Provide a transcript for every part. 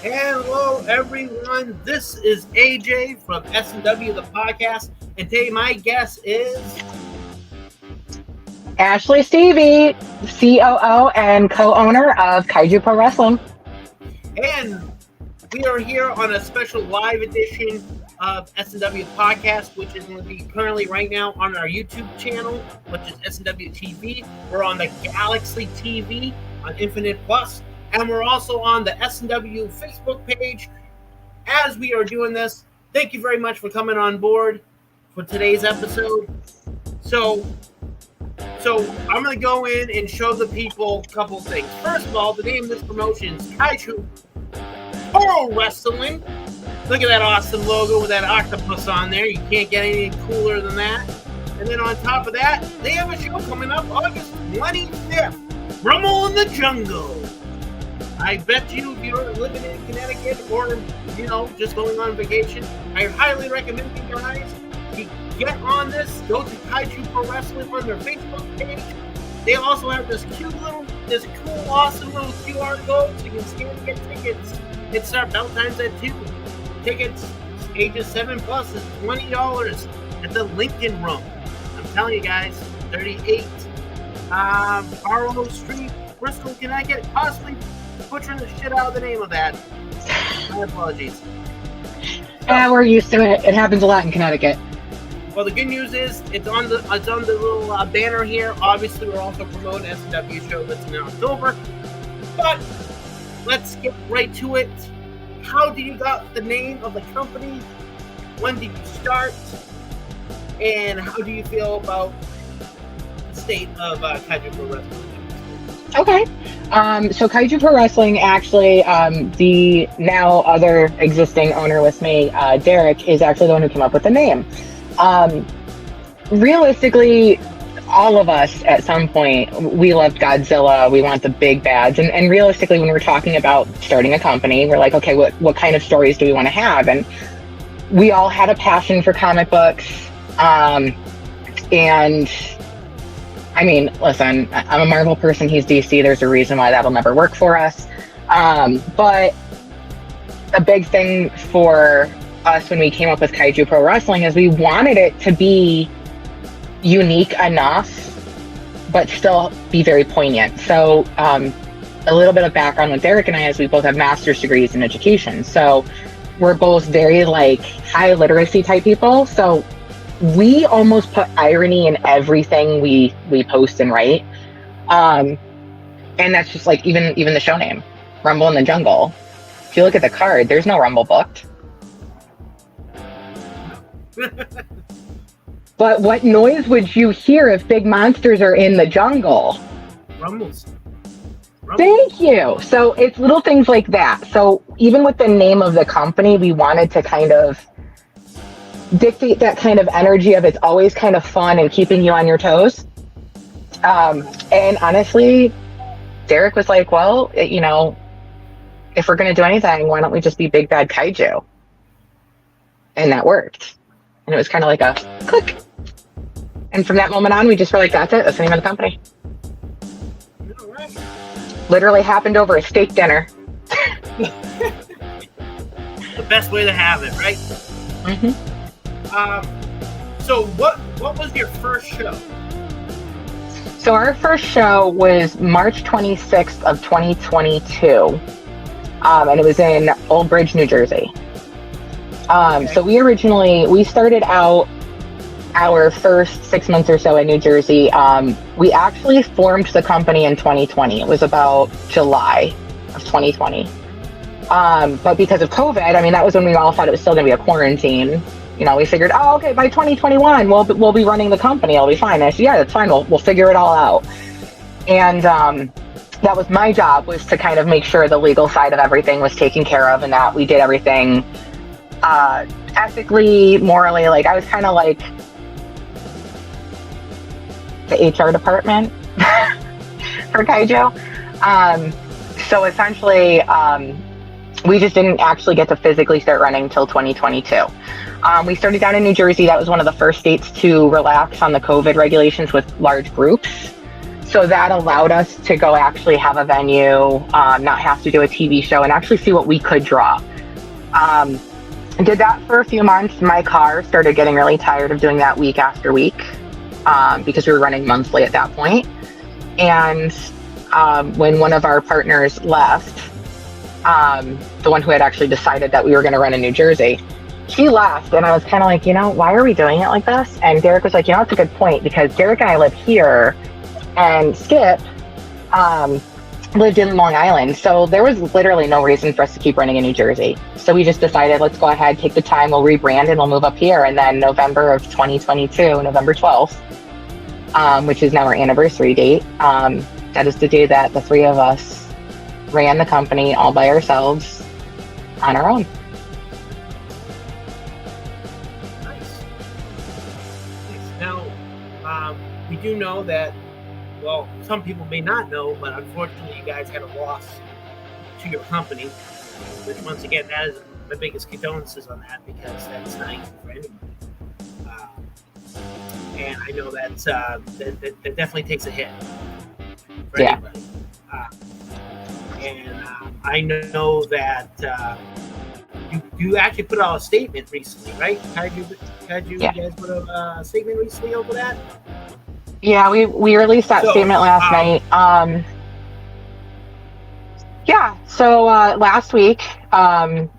Hello, everyone. This is AJ from Snw Podcast, and today my guest is Ashley Stevie, COO and co-owner of Kajiu Pro Wrestling. And we are here on a special live edition of Snw Podcast, which is going to be currently right now on our YouTube channel, which is Snw TV. We're on the Galaxy TV on Infinite Plus. And we're also on the Snw Facebook page as we are doing this. Thank you very much for coming on board for today's episode. So I'm going to go in and show the people a couple things. First of all, the name of this promotion is Kajiu Pro Wrestling. Look at that awesome logo with that octopus on there. You can't get anything cooler than that. And then on top of that, they have a show coming up August 25th. Rumble in the Jungle. I bet you if you're living in Connecticut or, just going on vacation, I highly recommend you guys to get on this. Go to Kajiu Pro Wrestling on their Facebook page. They also have this cool, awesome little QR code so you can scan and get tickets. It starts bell times at 2. Tickets, ages 7 plus, is $20 at the Lincoln Room. I'm telling you guys, 38 Barlow Street, Bristol, Connecticut, possibly butchering the shit out of the name of that. My apologies. We're used to it. It happens a lot in Connecticut. Well, the good news is it's on the little banner here. Obviously, we're also promoting SW show that's in October. But let's get right to it. How did you got the name of the company? When did you start? And how do you feel about the state of Kajiu Pro Wrestling? Okay. So Kajiu Pro Wrestling, actually, the now other existing owner with me, Derek, is actually the one who came up with the name. Realistically, all of us at some point, we loved Godzilla. We want the big bads. And realistically, when we're talking about starting a company, we're like, okay, what kind of stories do we want to have? And we all had a passion for comic books. And I mean, listen, I'm a Marvel person. He's DC. There's a reason why that'll never work for us. But a big thing for us when we came up with Kajiu Pro Wrestling is we wanted it to be unique enough, but still be very poignant. So a little bit of background with Derek and I is we both have master's degrees in education. So we're both very high literacy type people. So we almost put irony in everything we post and write. And that's just even the show name, Rumble in the Jungle. If you look at the card, there's no Rumble booked. But what noise would you hear if big monsters are in the jungle? Rumbles. Thank you. So it's little things like that. So even with the name of the company, we wanted to kind of dictate that kind of energy of it's always kind of fun and keeping you on your toes. And honestly, Derek was like, well, if we're going to do anything, why don't we just be Big Bad Kaiju? And that worked. And it was kind of like a click. And from that moment on, we just were like, that's it. That's the name of the company. All right. Literally happened over a steak dinner. The best way to have it, right? Mm-hmm. So what was your first show? So our first show was March 26th of 2022. And it was in Old Bridge, New Jersey. Okay. So we started out our first 6 months or so in New Jersey. We actually formed the company in 2020. It was about July of 2020. But because of COVID, that was when we all thought it was still going to be a quarantine. We figured, okay, by 2021, we'll be running the company. It'll be fine. I said, yeah, that's fine. We'll figure it all out. And that was my job, was to kind of make sure the legal side of everything was taken care of and that we did everything ethically, morally. I was kind of like the HR department for Kajiu. So essentially, we just didn't actually get to physically start running until 2022. We started down in New Jersey. That was one of the first states to relax on the COVID regulations with large groups. So that allowed us to go actually have a venue, not have to do a TV show, and actually see what we could draw. I did that for a few months. My car started getting really tired of doing that week after week, because we were running monthly at that point. And when one of our partners left, the one who had actually decided that we were going to run in New Jersey, she left, and I was kind of like, why are we doing it like this? And Derek was like, that's a good point, because Derek and I live here, and Skip lived in Long Island. So there was literally no reason for us to keep running in New Jersey. So we just decided, let's go ahead, take the time, we'll rebrand, and we'll move up here. And then November of 2022, November 12th, which is now our anniversary date, that is the day that the three of us ran the company all by ourselves on our own. Nice. Now, we do know that, well, some people may not know, but unfortunately you guys had a loss to your company, which once again, that is my biggest condolences on that, because that's not easy for anybody. And I know that definitely takes a hit for anybody. I know that you actually put out a statement recently, right? Kajiu, you guys put a statement recently over that? Yeah, we released that statement last night. So last week,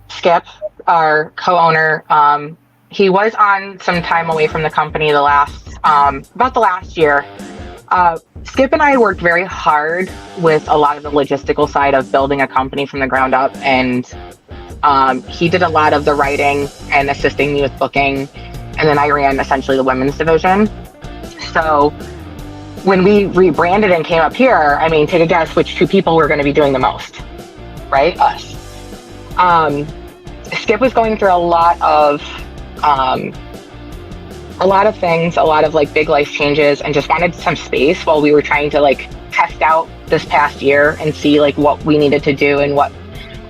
Skip, our co-owner, he was on some time away from the company about the last year. Skip and I worked very hard with a lot of the logistical side of building a company from the ground up, and he did a lot of the writing and assisting me with booking, and then I ran essentially the women's division. So when we rebranded and came up here, take a guess which two people were going to be doing the most, right? Us. Skip was going through a lot of things, a lot of like big life changes, and just wanted some space while we were trying to like test out this past year and see like what we needed to do and what,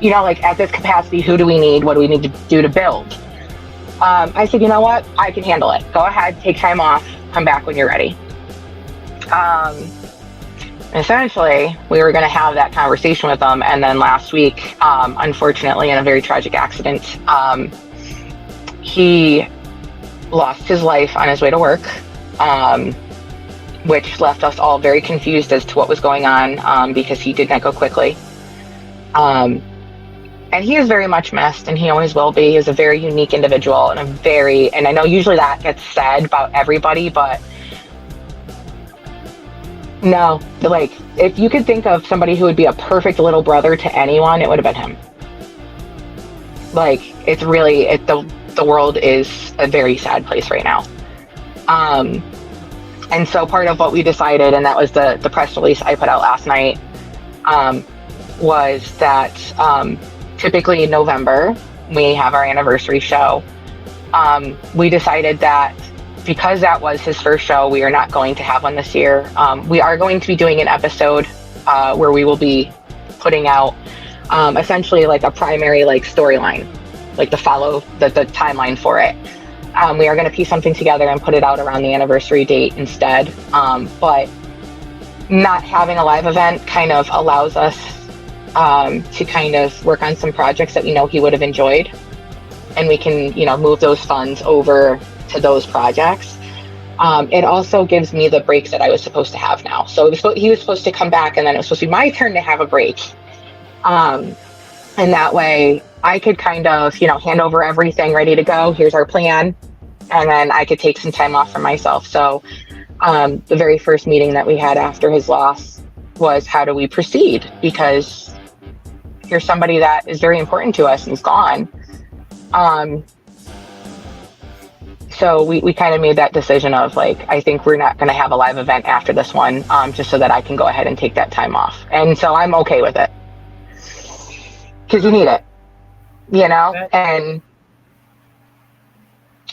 at this capacity, who do we need? What do we need to do to build? I said, you know what? I can handle it. Go ahead, take time off, come back when you're ready. Essentially, we were going to have that conversation with him, and then last week, unfortunately, in a very tragic accident, he lost his life on his way to work, which left us all very confused as to what was going on, because he did not go quickly. And he is very much missed, and he always will be. He is a very unique individual, and and I know usually that gets said about everybody, but no, like, if you could think of somebody who would be a perfect little brother to anyone, it would have been him. Like, it's really, the world is a very sad place right now. And so part of what we decided, and that was the press release I put out last night, was that typically in November, we have our anniversary show. We decided that because that was his first show, we are not going to have one this year. We are going to be doing an episode where we will be putting out essentially like a primary like storyline, like the timeline for it. We are going to piece something together and put it out around the anniversary date instead. But not having a live event kind of allows us to kind of work on some projects that we know he would have enjoyed, and we can, move those funds over to those projects. It also gives me the breaks that I was supposed to have now. So he was supposed to come back, and then it was supposed to be my turn to have a break. And that way I could kind of, hand over everything ready to go. Here's our plan. And then I could take some time off for myself. So the very first meeting that we had after his loss was, how do we proceed? Because here's somebody that is very important to us and is gone. So we kind of made that decision of like, I think we're not going to have a live event after this one, just so that I can go ahead and take that time off. And so I'm okay with it, because you need it, and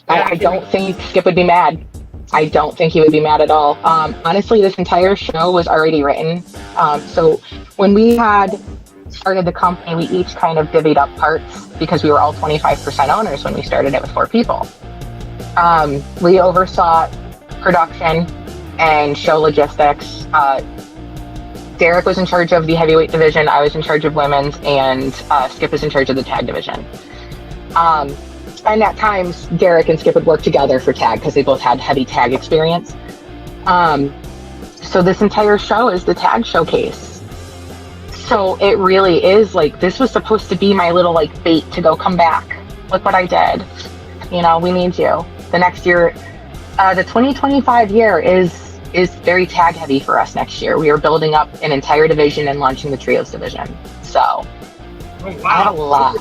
I don't think Skip would be mad. I don't think he would be mad at all. Honestly, this entire show was already written. So when we had started the company, we each kind of divvied up parts, because we were all 25% owners when we started it with 4 people. We oversaw production and show logistics. Derek was in charge of the heavyweight division. I was in charge of women's, and Skip was in charge of the tag division. And at times, Derek and Skip would work together for tag because they both had heavy tag experience. So this entire show is the tag showcase. So it really is like, this was supposed to be my little like bait to go come back. Look what I did. You know, we need you. The next year, the 2025 year is very tag heavy for us next year. We are building up an entire division and launching the trios division. So I have a lot.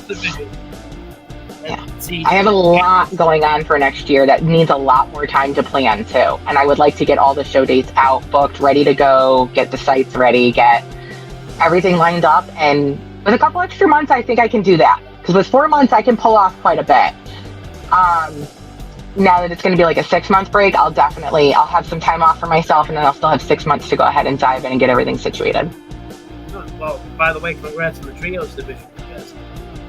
Yeah. I have a lot going on for next year that needs a lot more time to plan too. And I would like to get all the show dates out, booked, ready to go, get the sites ready, get everything lined up. And with a couple extra months, I think I can do that. Because with 4 months, I can pull off quite a bit. Now that it's going to be like a 6-month break, I'll have some time off for myself, and then I'll still have 6 months to go ahead and dive in and get everything situated. Well, by the way, congrats on the trios division, because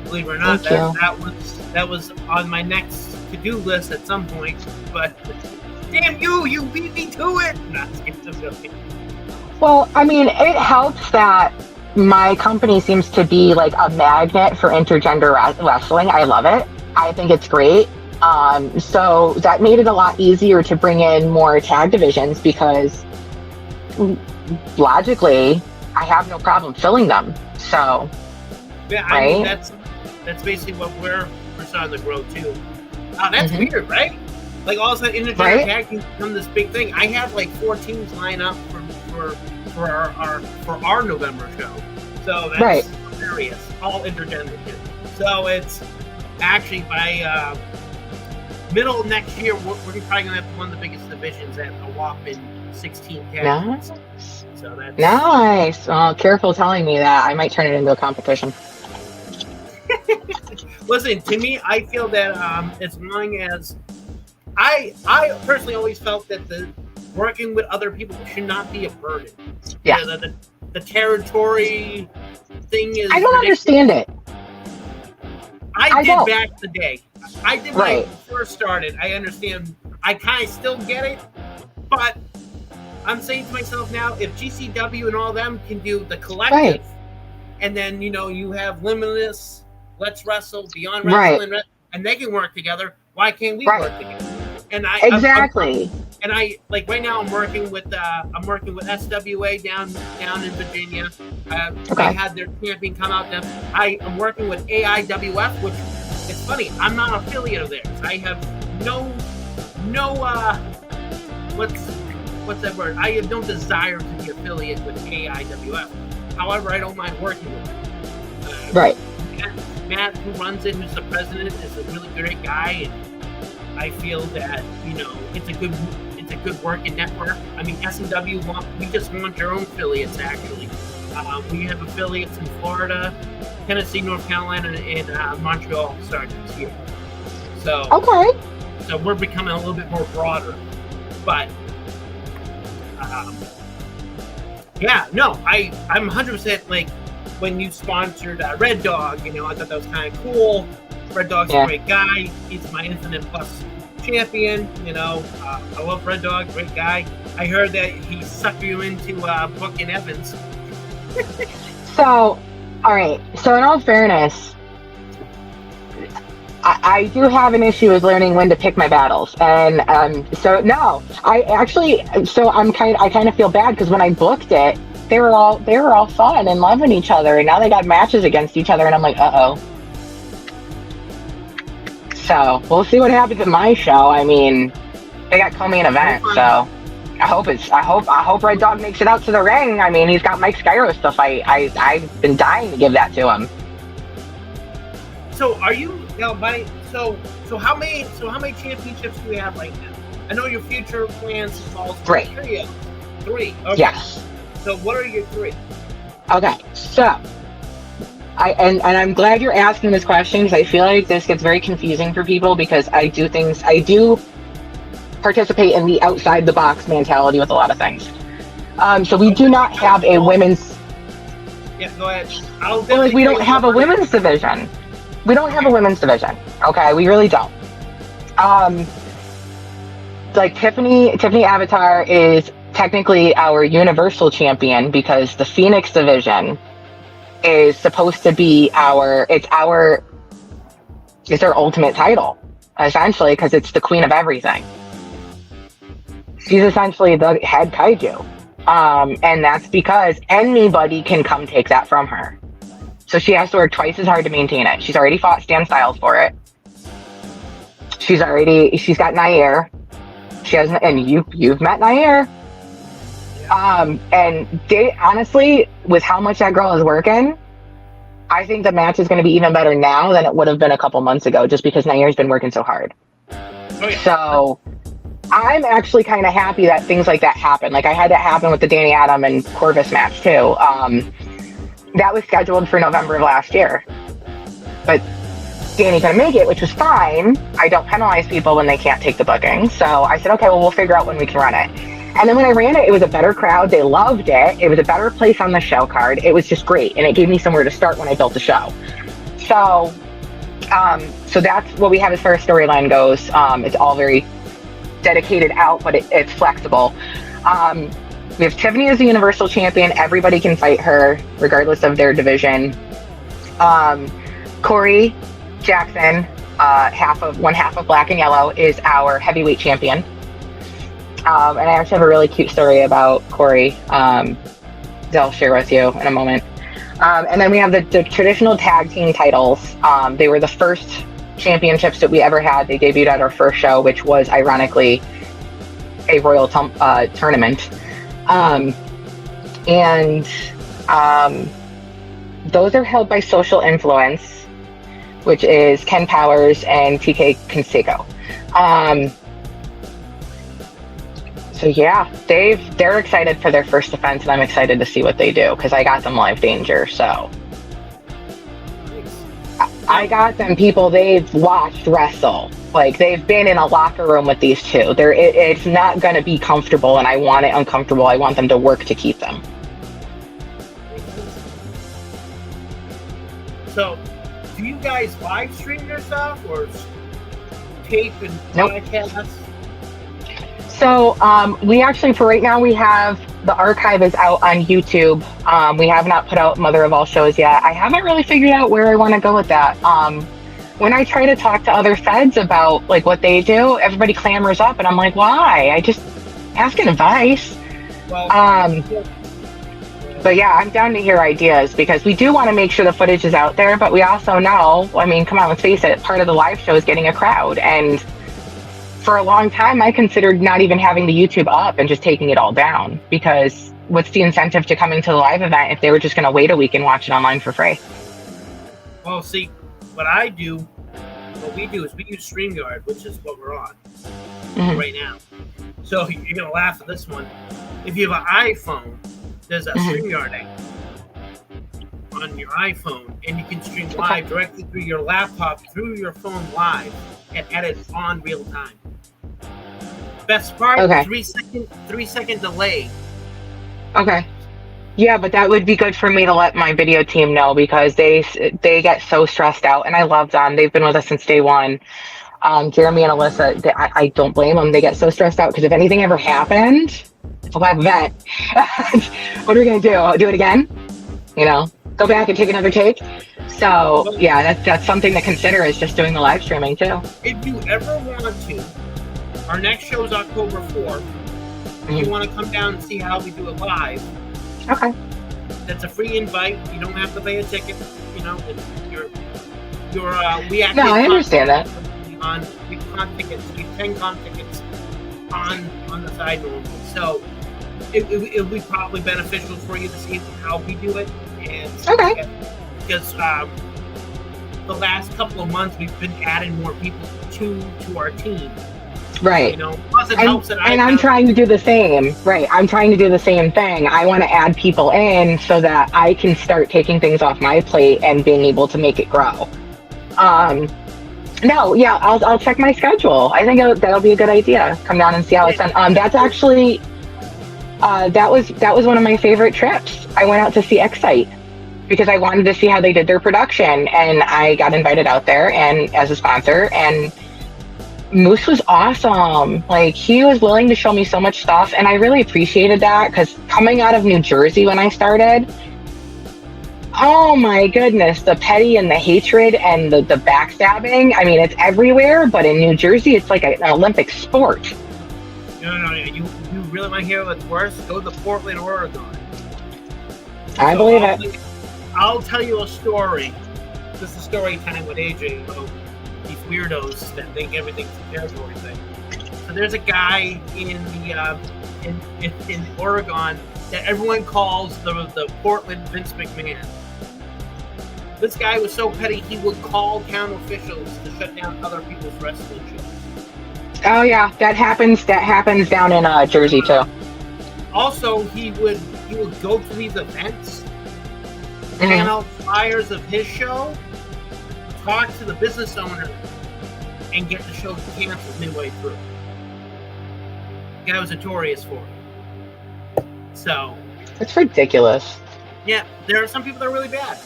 believe it or not, that was on my next to-do list at some point, but damn you beat me to it! Well, I mean, it helps that my company seems to be like a magnet for intergender wrestling. I love it. I think it's great. So that made it a lot easier to bring in more tag divisions because logically, I have no problem filling them. So, yeah, I mean, that's basically what we're starting to grow too. That's weird, right? Like all of a sudden, intergender tag teams become this big thing. I have like 4 teams line up for our November show. So that's hilarious. All intergender kids. So it's actually by middle of next year, we're probably going to have one of the biggest divisions at a whopping 16 tag. Nice. So that's nice. Well, careful telling me that. I might turn it into a competition. Listen, to me, I feel that as long as I personally always felt that working with other people should not be a burden. Yeah. You know, the territory thing is. I don't understand it. I did back in the day. I did when I first started. I understand. I kind of still get it, but I'm saying to myself now, if GCW and all them can do the collective, and then you have Limitless, Let's Wrestle, Beyond Wrestling, and they can work together, why can't we work together? And exactly. I like right now I'm working with SWA down in Virginia. They had their champion come out. I'm working with AIWF, which is funny. I'm not an affiliate of theirs. I have no what's that word? I have no desire to be affiliate with AIWF. However, I don't mind working with them. Matt, who runs it, who's the president, is a really great guy, and I feel that it's a good working network. I mean, SNW we just want our own affiliates. Actually, we have affiliates in Florida, Tennessee, North Carolina, and Montreal starting this year. So so we're becoming a little bit more broader, but I'm 100% like. When you sponsored Red Dog, I thought that was kind of cool. Red Dog's a great guy. He's my Infinite Plus champion. I love Red Dog, great guy. I heard that he sucked you into booking Evans. So, all right. So, in all fairness, I do have an issue with learning when to pick my battles, and I kind of feel bad because when I booked it. They were all fun and loving each other, and now they got matches against each other, and I'm like, uh-oh. So we'll see what happens at my show. I mean, they got co-main event, so I hope Red Dog makes it out to the ring. I mean, he's got Mike Skyros to fight. I've been dying to give that to him. So are you so how many championships do we have right now? I know your future plans involve 3. 3. Okay. Yes. So what are your 3? Okay, so I'm glad you're asking this question because I feel like this gets very confusing for people because I do participate in the outside the box mentality with a lot of things. So we do not have a women's. Yeah, go ahead. We don't have a women's division. We don't have a women's division. Okay, we really don't. Like Tiffany Avatar is technically our Universal Champion, because the Phoenix division is supposed to be it's our ultimate title, essentially, because it's the queen of everything. She's essentially the head kaiju. And that's because anybody can come take that from her. So she has to work twice as hard to maintain it. She's already fought Stan Styles for it. She's got Nair. And you've met Nair. And honestly, with how much that girl is working, I think the match is going to be even better now than it would have been a couple months ago, just because Nair's been working so hard. Oh, yeah. So I'm actually kind of happy that things like that happen. Like I had that happen with the Danny Adam and Corvus match too. That was scheduled for November of last year, but Danny couldn't make it, which was fine. I don't penalize people when they can't take the booking. So I said, okay, well, we'll figure out when we can run it. And then when I ran it, it was a better crowd. They loved it. It was a better place on the show card. It was just great. And it gave me somewhere to start when I built the show. So that's what we have as far as storyline goes. It's all very dedicated out, but it's flexible. We have Tiffany as the Universal Champion. Everybody can fight her, regardless of their division. Corey Jackson, one half of Black and Yellow, is our heavyweight champion. And I actually have a really cute story about Corey that I'll share with you in a moment. And then we have the traditional tag team titles. They were the first championships that we ever had. They debuted at our first show, which was ironically a Royal tournament. Those are held by Social Influence, which is Ken Powers and TK Conseco. So yeah, they're excited for their first defense, and I'm excited to see what they do because I got them Live Danger. So I got them people they've watched wrestle. Like they've been in a locker room with these two. It's not going to be comfortable, and I want it uncomfortable. I want them to work to keep them. So, do you guys live stream your stuff or tape and podcast? Nope. So we actually, for right now, we have the archive is out on YouTube. We have not put out Mother of All Shows yet. I haven't really figured out where I want to go with that. When I try to talk to other feds about like what they do, everybody clamors up, and I'm like, why? I just asking advice. Well, But yeah, I'm down to hear ideas because we do want to make sure the footage is out there, but we also know, I mean, come on, let's face it, part of the live show is getting a crowd. And for a long time, I considered not even having the YouTube up and just taking it all down, because what's the incentive to coming to the live event if they were just going to wait a week and watch it online for free? Well, see, what we do is we use StreamYard, which is what we're on right now. So you're going to laugh at this one. If you have an iPhone, there's a StreamYard app on your iPhone, and you can stream live directly through your laptop, through your phone live, and edit on real time. Best part, 3-second delay. Okay. Yeah, but that would be good for me to let my video team know, because they get so stressed out, and I love them. They've been with us since day one. Jeremy and Alyssa, I don't blame them. They get so stressed out because if anything ever happened, it's a live event. What are we going to do? Do it again? You know, go back and take another take? So, yeah, that's something to consider, is just doing the live streaming, too. If you ever want to, our next show is October 4th. If you want to come down and see how we do it live, okay, that's a free invite. You don't have to pay a ticket. You know, we actually. No, I understand that. We con tickets. We have 10 con tickets on the side normally. So it would be probably beneficial for you to see how we do it. And okay. Because the last couple of months we've been adding more people to our team. Right. You know, plus it helps that I'm trying to do the same. Right. I'm trying to do the same thing. I want to add people in so that I can start taking things off my plate and being able to make it grow. No, yeah, I'll check my schedule. I think that'll be a good idea. Come down and see how it's done. That's actually that was one of my favorite trips. I went out to see Excite because I wanted to see how they did their production, and I got invited out there and as a sponsor, and Moose was awesome. Like, he was willing to show me so much stuff, and I really appreciated that, because coming out of New Jersey when I started, oh my goodness, the petty and the hatred and the backstabbing. I mean, it's everywhere, but in New Jersey, it's like an Olympic sport. No. You really want to hear what's worse? Go to Portland, Oregon. I believe it. I'll tell you a story. This is story time with AJ. These weirdos that think everything's a territory thing. So there's a guy in Oregon that everyone calls the Portland Vince McMahon. This guy was so petty he would call town officials to shut down other people's wrestling shows. Oh yeah, that happens down in Jersey too. Also, he would go to these events, hand out flyers of his show, talk to the business owner, and get the show canceled midway through. The guy was notorious for it. So it's ridiculous. Yeah, there are some people that are really bad.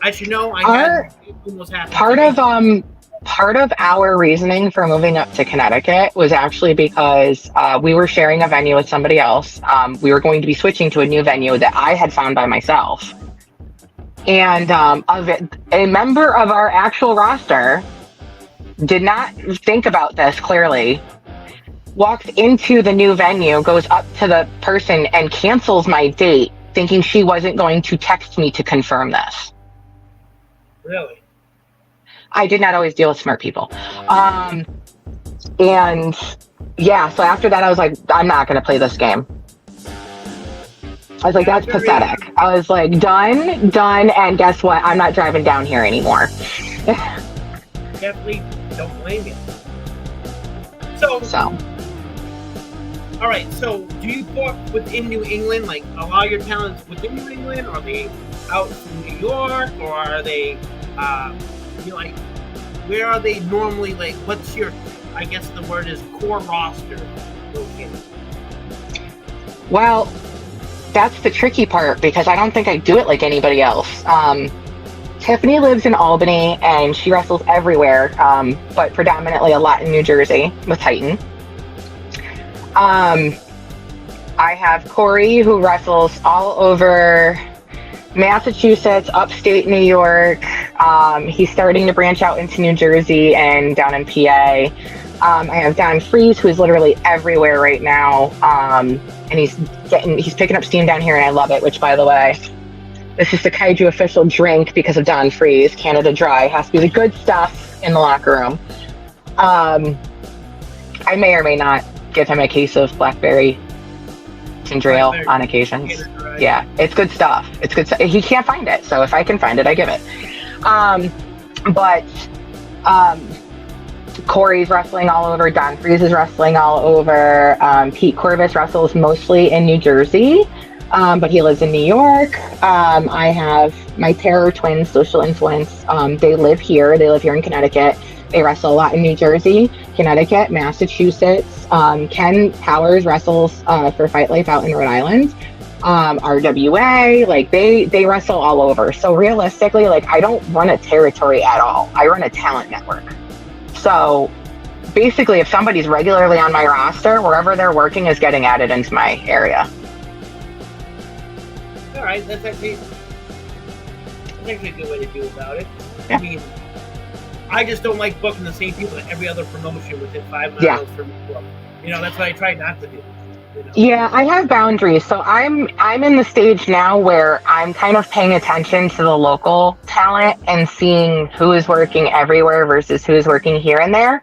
As you know, part of our reasoning for moving up to Connecticut was actually because we were sharing a venue with somebody else. We were going to be switching to a new venue that I had found by myself. And a member of our actual roster did not think about this clearly, walks into the new venue, goes up to the person and cancels my date, thinking she wasn't going to text me to confirm this. Really? I did not always deal with smart people. And yeah, so after that, I was like, I'm not going to play this game. I was like, that's pathetic. I was like, done, and guess what? I'm not driving down here anymore. Definitely don't blame you. So. All right, so do you book within New England? Like, a lot of your talents within New England? Are they out in New York? Or are they, like, where are they normally, like, what's your, I guess the word is core roster located? Well, that's the tricky part, because I don't think I do it like anybody else. Tiffany lives in Albany, and she wrestles everywhere, but predominantly a lot in New Jersey with Titan. I have Corey, who wrestles all over Massachusetts, upstate New York. He's starting to branch out into New Jersey and down in PA. I have Don Freeze, who is literally everywhere right now. And he's picking up steam down here, and I love it, which, by the way, this is the Kajiu official drink because of Don Freeze. Canada Dry has to be the good stuff in the locker room. I may or may not give him a case of blackberry ginger ale on occasions. Yeah, it's good stuff. It's good stuff. He can't find it, so if I can find it, I give it. But Corey's wrestling all over. Don Freeze is wrestling all over. Pete Corvus wrestles mostly in New Jersey, but he lives in New York. I have my Terror Twins, Social Influence. They live here. They live here in Connecticut. They wrestle a lot in New Jersey, Connecticut, Massachusetts. Ken Powers wrestles for Fight Life out in Rhode Island. RWA, like they wrestle all over. So realistically, like, I don't run a territory at all. I run a talent network. So basically, if somebody's regularly on my roster, wherever they're working is getting added into my area. All right, that's actually a good way to do about it. Yeah. I mean, I just don't like booking the same people at every other promotion within 5 miles from me. You know, that's what I try not to do. You know? Yeah, I have boundaries. So I'm in the stage now where I'm kind of paying attention to the local talent and seeing who is working everywhere versus who is working here and there.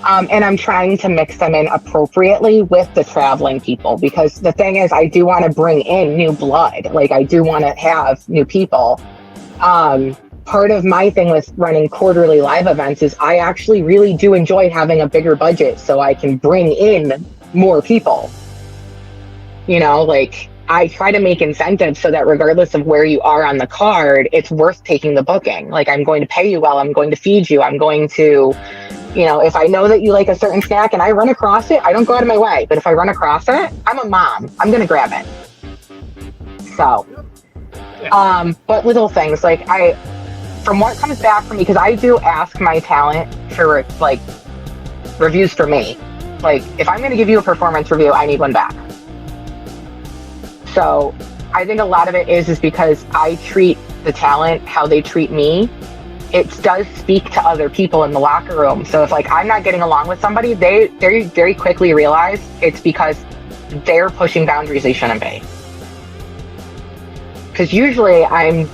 And I'm trying to mix them in appropriately with the traveling people, because the thing is, I do want to bring in new blood. Like, I do want to have new people. Part of my thing with running quarterly live events is I actually really do enjoy having a bigger budget so I can bring in more people. You know, like, I try to make incentives so that regardless of where you are on the card, it's worth taking the booking. Like, I'm going to pay you well, I'm going to feed you, I'm going to, you know, if I know that you like a certain snack and I run across it, I don't go out of my way. But if I run across it, I'm a mom, I'm going to grab it. So, but little things, like, from what comes back from me, because I do ask my talent for, like, reviews for me. Like, if I'm going to give you a performance review, I need one back. So I think a lot of it is because I treat the talent how they treat me. It does speak to other people in the locker room. So if like I'm not getting along with somebody, they very quickly realize it's because they're pushing boundaries they shouldn't be. Because usually I'm,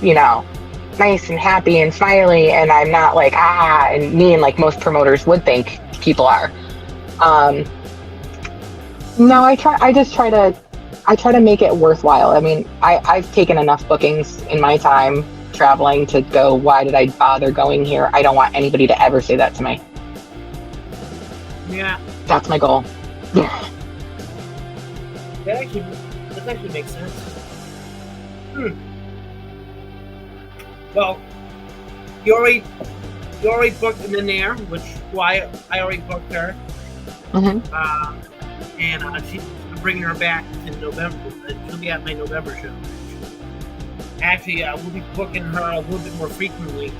nice and happy and smiley, and I'm not like and mean like most promoters would think people are. No, I try to make it worthwhile. I mean, I've taken enough bookings in my time traveling to go, why did I bother going here? I don't want anybody to ever say that to me. Yeah. That's my goal. That actually makes sense. Well, you already booked them in there, which why I already booked her. Mm-hmm. And I'm bringing her back in November. She'll be at my November show. Actually, we'll be booking her a little bit more frequently.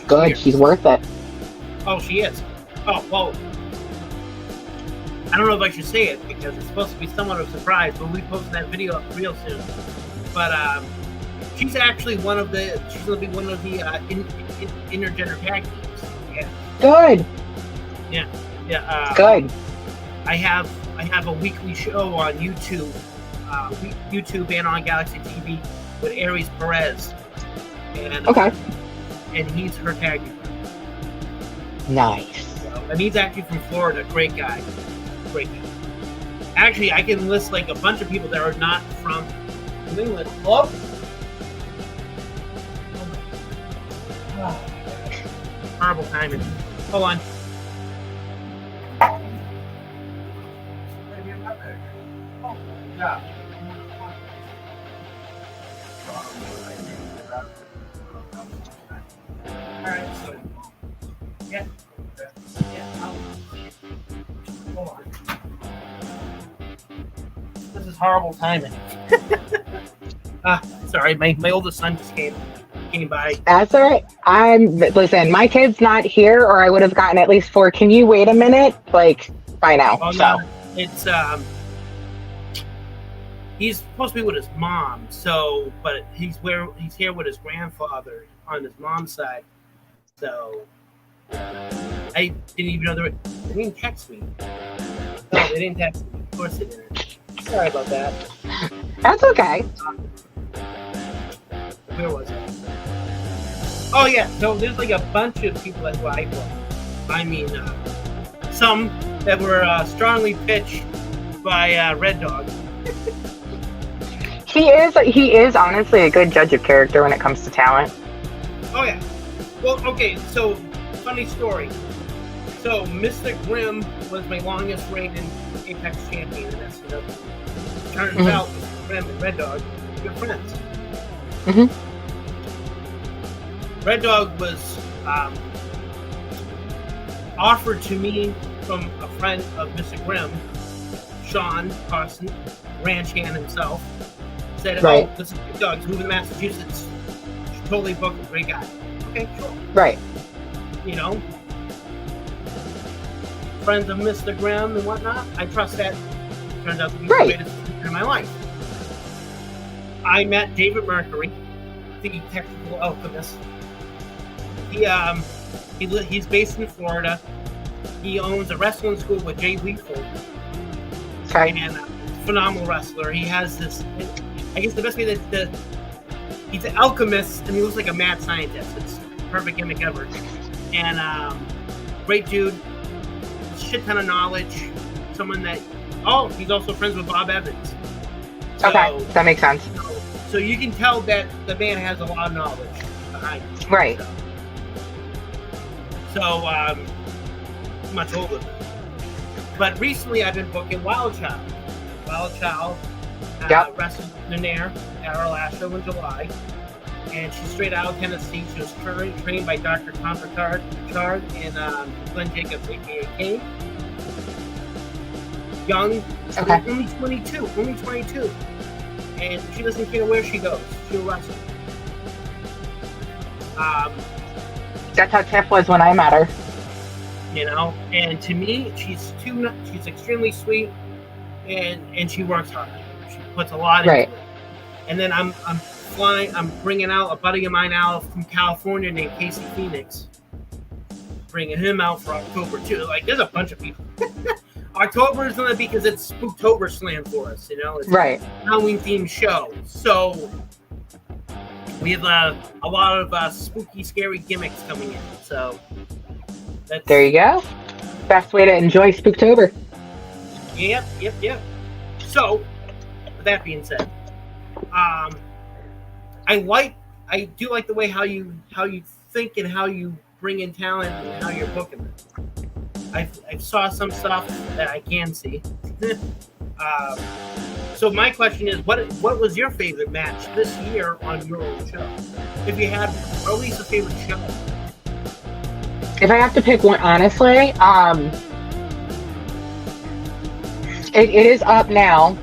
Good, year. she's worth it. Oh, she is. Oh, well, I don't know if I should say it because it's supposed to be somewhat of a surprise, but we'll be posting that video up real soon. But she's actually she's going to be one of the intergender tag teams. Yeah. Good. Yeah. Good. I have a weekly show on YouTube, and on Galaxy TV with Aries Perez. And, okay. And he's her tag team. Nice. And he's actually from Florida. Great guy. Actually, I can list like a bunch of people that are not from New England. Hello? Horrible timing. Hold on. Yeah. Alright, so yeah. Hold on. This is horrible timing. Sorry, my oldest son just came by. That's all right. Listen, my kid's not here, or I would have gotten at least 4. Can you wait a minute? Like, by now. Oh, so no. It's he's supposed to be with his mom, but he's here with his grandfather on his mom's side. So I didn't even know they didn't text me. No, they didn't text me. Of course they didn't. Sorry about that. That's okay. Where was I? Oh yeah, so there's like a bunch of people that I booked. I mean, some that were strongly pitched by Red Dog. He is honestly a good judge of character when it comes to talent. Oh yeah. Well, okay, so funny story. So Mr. Grimm was my longest reigning Apex champion in SNW. Turns out Mr. Grimm and Red Dog are good friends. Mm-hmm. Red Dog was offered to me from a friend of Mr. Grimm, Sean Carson, ranch hand himself. Said, right. Oh, this is Red Dog's moving to Massachusetts. Should totally book a great guy. Okay, sure. Right. Friends of Mr. Grimm and whatnot. I trust that. Turns out to be the greatest in my life. I met David Mercury, the technical alchemist. He's based in Florida. He owns a wrestling school with Jay Lethal. Okay. And phenomenal wrestler. He has this. I guess the best way that he's an alchemist and he looks like a mad scientist. It's the perfect gimmick ever. And great dude. Shit ton of knowledge. Someone that. Oh, he's also friends with Bob Evans. So, okay, that makes sense. So you can tell that the man has a lot of knowledge behind him. Right. So much older. But recently I've been booking Wild Child. Wild Child wrestled in there at our last show in July. And she's straight out of Tennessee. She was trained by Dr. Tom Picard and Glenn Jacobs, a.k.a. Kane. Young, only 22. And she doesn't care where she goes. She'll wrestle. That's how Tiff was when I met her. you know. And to me, she's extremely sweet, and she works hard. She puts a lot into it. And then I'm bringing out a buddy of mine out from California named Casey Phoenix, bringing him out for October too. Like, there's a bunch of people. October is gonna be because it's Spooktober Slam for us, you know. It's a Halloween themed show, so we have a lot of spooky, scary gimmicks coming in. So there you go. Best way to enjoy Spooktober. Yep. So, with that being said, I do like the way how you think and how you bring in talent and how you're booking them. I saw some stuff that I can see. So my question is, what was your favorite match this year on your own show? If you had, or at least a favorite show. If I have to pick one, honestly, it is up now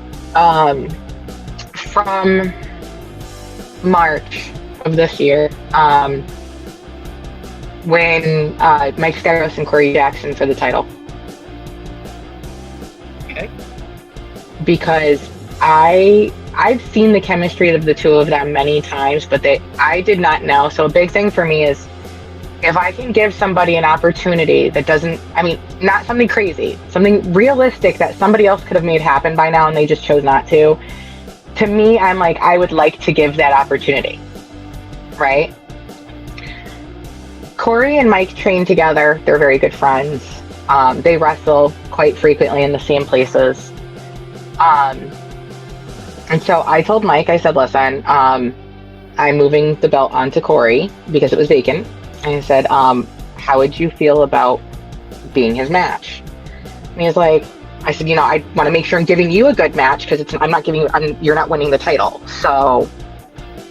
from March of this year. When Mike Steros and Corey Jackson for the title. Okay. Because I've seen the chemistry of the two of them many times, but I did not know. So a big thing for me is if I can give somebody an opportunity that doesn't, I mean, not something crazy, something realistic that somebody else could have made happen by now and they just chose not to. To me, I'm like, I would like to give that opportunity, right? Corey and Mike train together. They're very good friends. They wrestle quite frequently in the same places. And so I told Mike, I said, listen, I'm moving the belt onto Corey because it was vacant. And I said, how would you feel about being his match? And he's like, I said, I want to make sure I'm giving you a good match because you're not winning the title. So,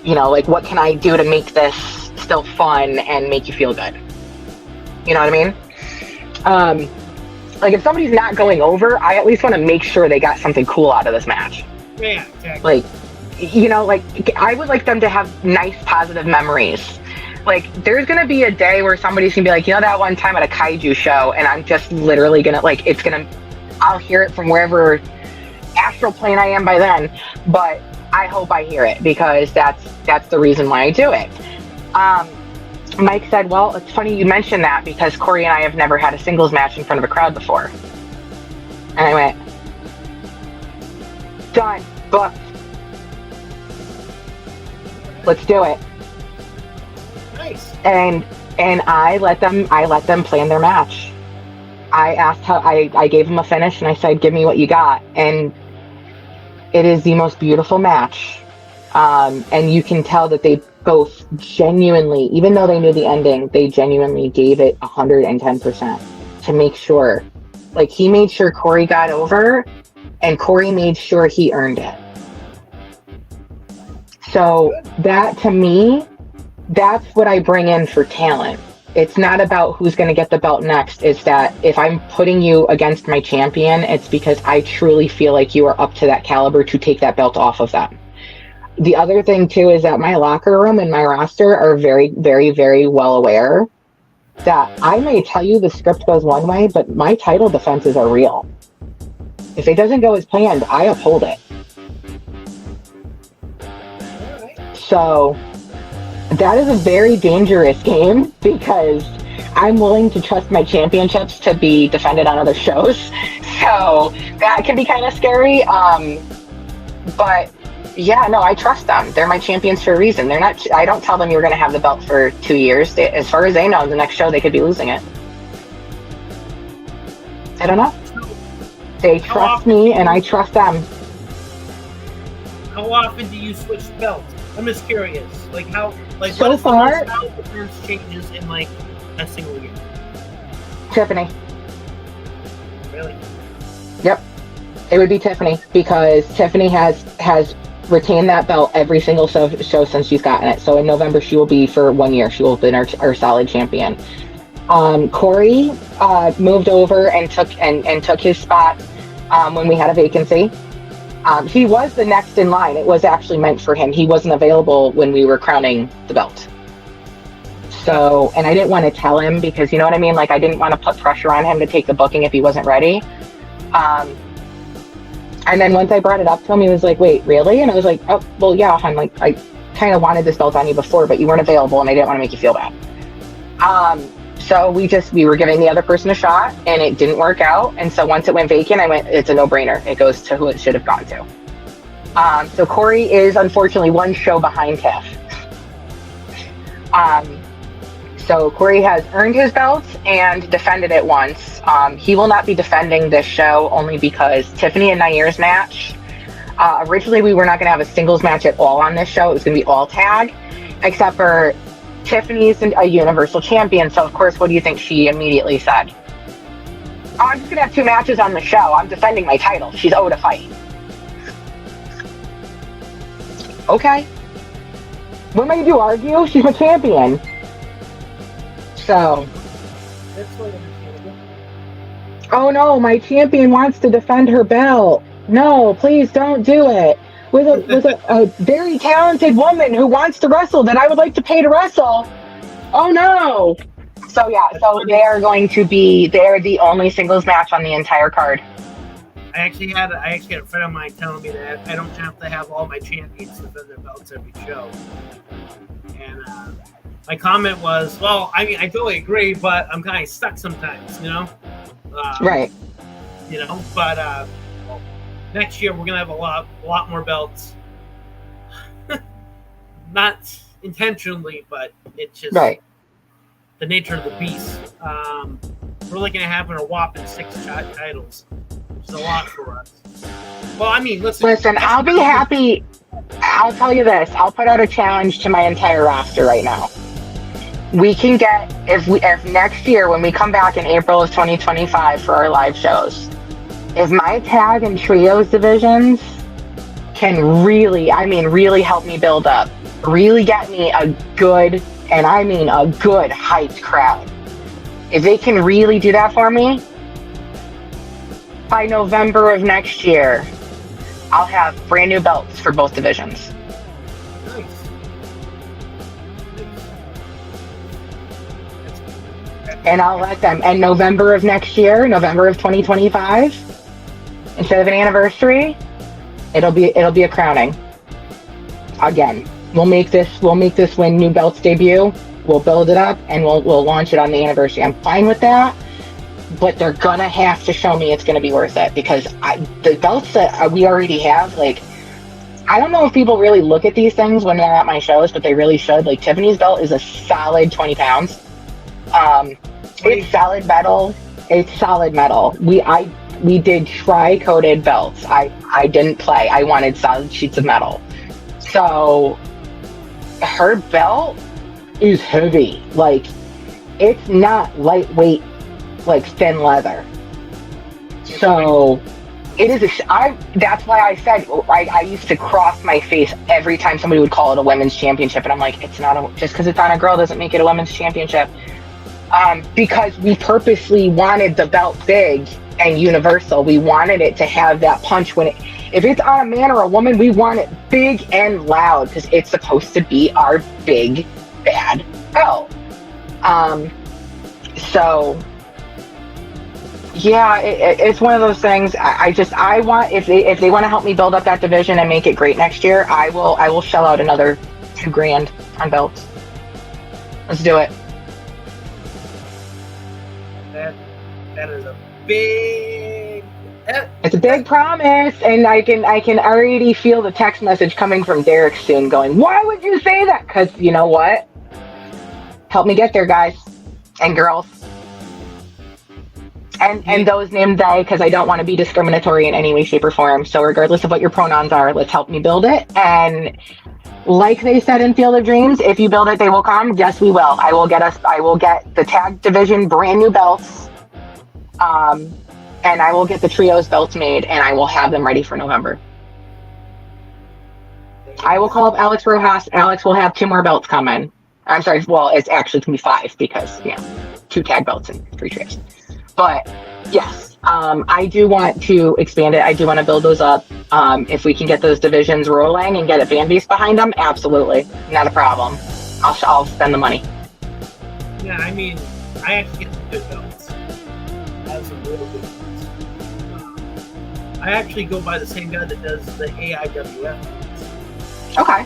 like, what can I do to make this still fun and make you feel good? You know what I mean? Like, if somebody's not going over, I at least want to make sure they got something cool out of this match. Yeah, exactly. Like, I would like them to have nice, positive memories. Like, there's going to be a day where somebody's going to be like, that one time at a Kajiu show, and I'm just literally going to, I'll hear it from wherever astral plane I am by then, but I hope I hear it because that's the reason why I do it. Mike said, well, it's funny you mentioned that because Corey and I have never had a singles match in front of a crowd before. And I went, done, booked. Let's do it. Nice. And I let them plan their match. I asked I gave them a finish and I said, give me what you got. And it is the most beautiful match. And you can tell that they both genuinely, even though they knew the ending, they genuinely gave it 110% to make sure. Like, he made sure Corey got over, and Corey made sure he earned it. So that, to me, that's what I bring in for talent. It's not about who's going to get the belt next. It's that if I'm putting you against my champion, it's because I truly feel like you are up to that caliber to take that belt off of them. The other thing, too, is that my locker room and my roster are very, very, very well aware that I may tell you the script goes one way, but my title defenses are real. If it doesn't go as planned, I uphold it. So that is a very dangerous game because I'm willing to trust my championships to be defended on other shows. So that can be kind of scary. But yeah, no, I trust them. They're my champions for a reason. They're not. I don't tell them you're going to have the belt for 2 years. As far as they know, the next show they could be losing it. I don't know. They trust me, and I trust them. How often do you switch belts? I'm just curious. Like, how? Like, so what is far, the most difference changes in like a single year? Tiffany. Really? Yep. It would be Tiffany because Tiffany has retained that belt every single show since she's gotten it. So in November, she will be for 1 year. She will have been our solid champion. Corey moved over and took his spot when we had a vacancy. He was the next in line. It was actually meant for him. He wasn't available when we were crowning the belt. So, and I didn't want to tell him because, you know what I mean? Like, I didn't want to put pressure on him to take the booking if he wasn't ready. And then once I brought it up to him, he was like, wait, really? And I was like, oh, well, yeah, I'm like, I kind of wanted this belt on you before, but you weren't available and I didn't want to make you feel bad. So we were giving the other person a shot and it didn't work out. And so once it went vacant, I went, it's a no-brainer. It goes to who it should have gone to. So Corey is unfortunately one show behind Tiff. So Corey has earned his belt and defended it once. He will not be defending this show only because Tiffany and Nair's match, originally we were not going to have a singles match at all on this show. It was going to be all tag, except for Tiffany's a Universal Champion. So of course, what do you think she immediately said? Oh, I'm just going to have 2 matches on the show. I'm defending my title. She's owed a fight. Okay. What am I going to do, argue? She's a champion. So. That's quite understandable. Oh no, my champion wants to defend her belt. No, please don't do it. With a very talented woman who wants to wrestle that I would like to pay to wrestle. Oh no. So yeah, so they're the only singles match on the entire card. I actually had a friend of mine telling me that I don't have to have all my champions defend their belts every show. And my comment was, well, I mean, I totally agree, but I'm kind of stuck sometimes, you know? Right. You know, but well, next year we're going to have a lot more belts. Not intentionally, but it's just the nature of the beast. We're looking at having a whopping 6 titles. It's a lot for us. Well, I mean, listen, I'll be happy. I'll tell you this. I'll put out a challenge to my entire roster right now. We can get, if next year when we come back in April of 2025 for our live shows, if my tag and trios divisions can really help me build up, really get me a good, and I mean a good hyped crowd. If they can really do that for me, by November of next year, I'll have brand new belts for both divisions. Nice. And I'll let them, and November of next year, November of 2025, instead of an anniversary, it'll be a crowning. Again, we'll make this when new belts debut. We'll build it up and we'll launch it on the anniversary. I'm fine with that. But they're gonna have to show me it's gonna be worth it because the belts that we already have, like, I don't know if people really look at these things when they're at my shows, but they really should. Like, Tiffany's belt is a solid 20 pounds. It's solid metal. It's solid metal. We did tri-coated belts. I didn't play. I wanted solid sheets of metal. So her belt is heavy. Like, it's not lightweight, like thin leather. So it is that's why I said I used to cross my face every time somebody would call it a women's championship, and I'm like, it's not just because it's on a girl doesn't make it a women's championship. Because we purposely wanted the belt big and universal. We wanted it to have that punch if it's on a man or a woman, we want it big and loud because it's supposed to be our big bad belt. So yeah, it's one of those things. I want, if they want to help me build up that division and make it great next year, I will shell out another $2,000 on belts. Let's do it. That is a big. It's a big promise, and I can already feel the text message coming from Derek soon, going, "Why would you say that?" Because you know what? Help me get there, guys and girls. And those named they, because I don't want to be discriminatory in any way, shape, or form. So regardless of what your pronouns are, let's help me build it. And like they said in Field of Dreams, if you build it, they will come. Yes, we will. I will get the tag division brand new belts. And I will get the trios belts made, and I will have them ready for November. I will call up Alex Rojas. Alex will have 2 more belts coming. I'm sorry. Well, it's actually going to be 5 because 2 tag belts and 3 trios. But yes, I do want to expand it. I do want to build those up. If we can get those divisions rolling and get a fan base behind them, absolutely. Not a problem. I'll spend the money. Yeah, I mean, I actually get some good belts. I have some real good belts. I actually go by the same guy that does the AIWF. Okay.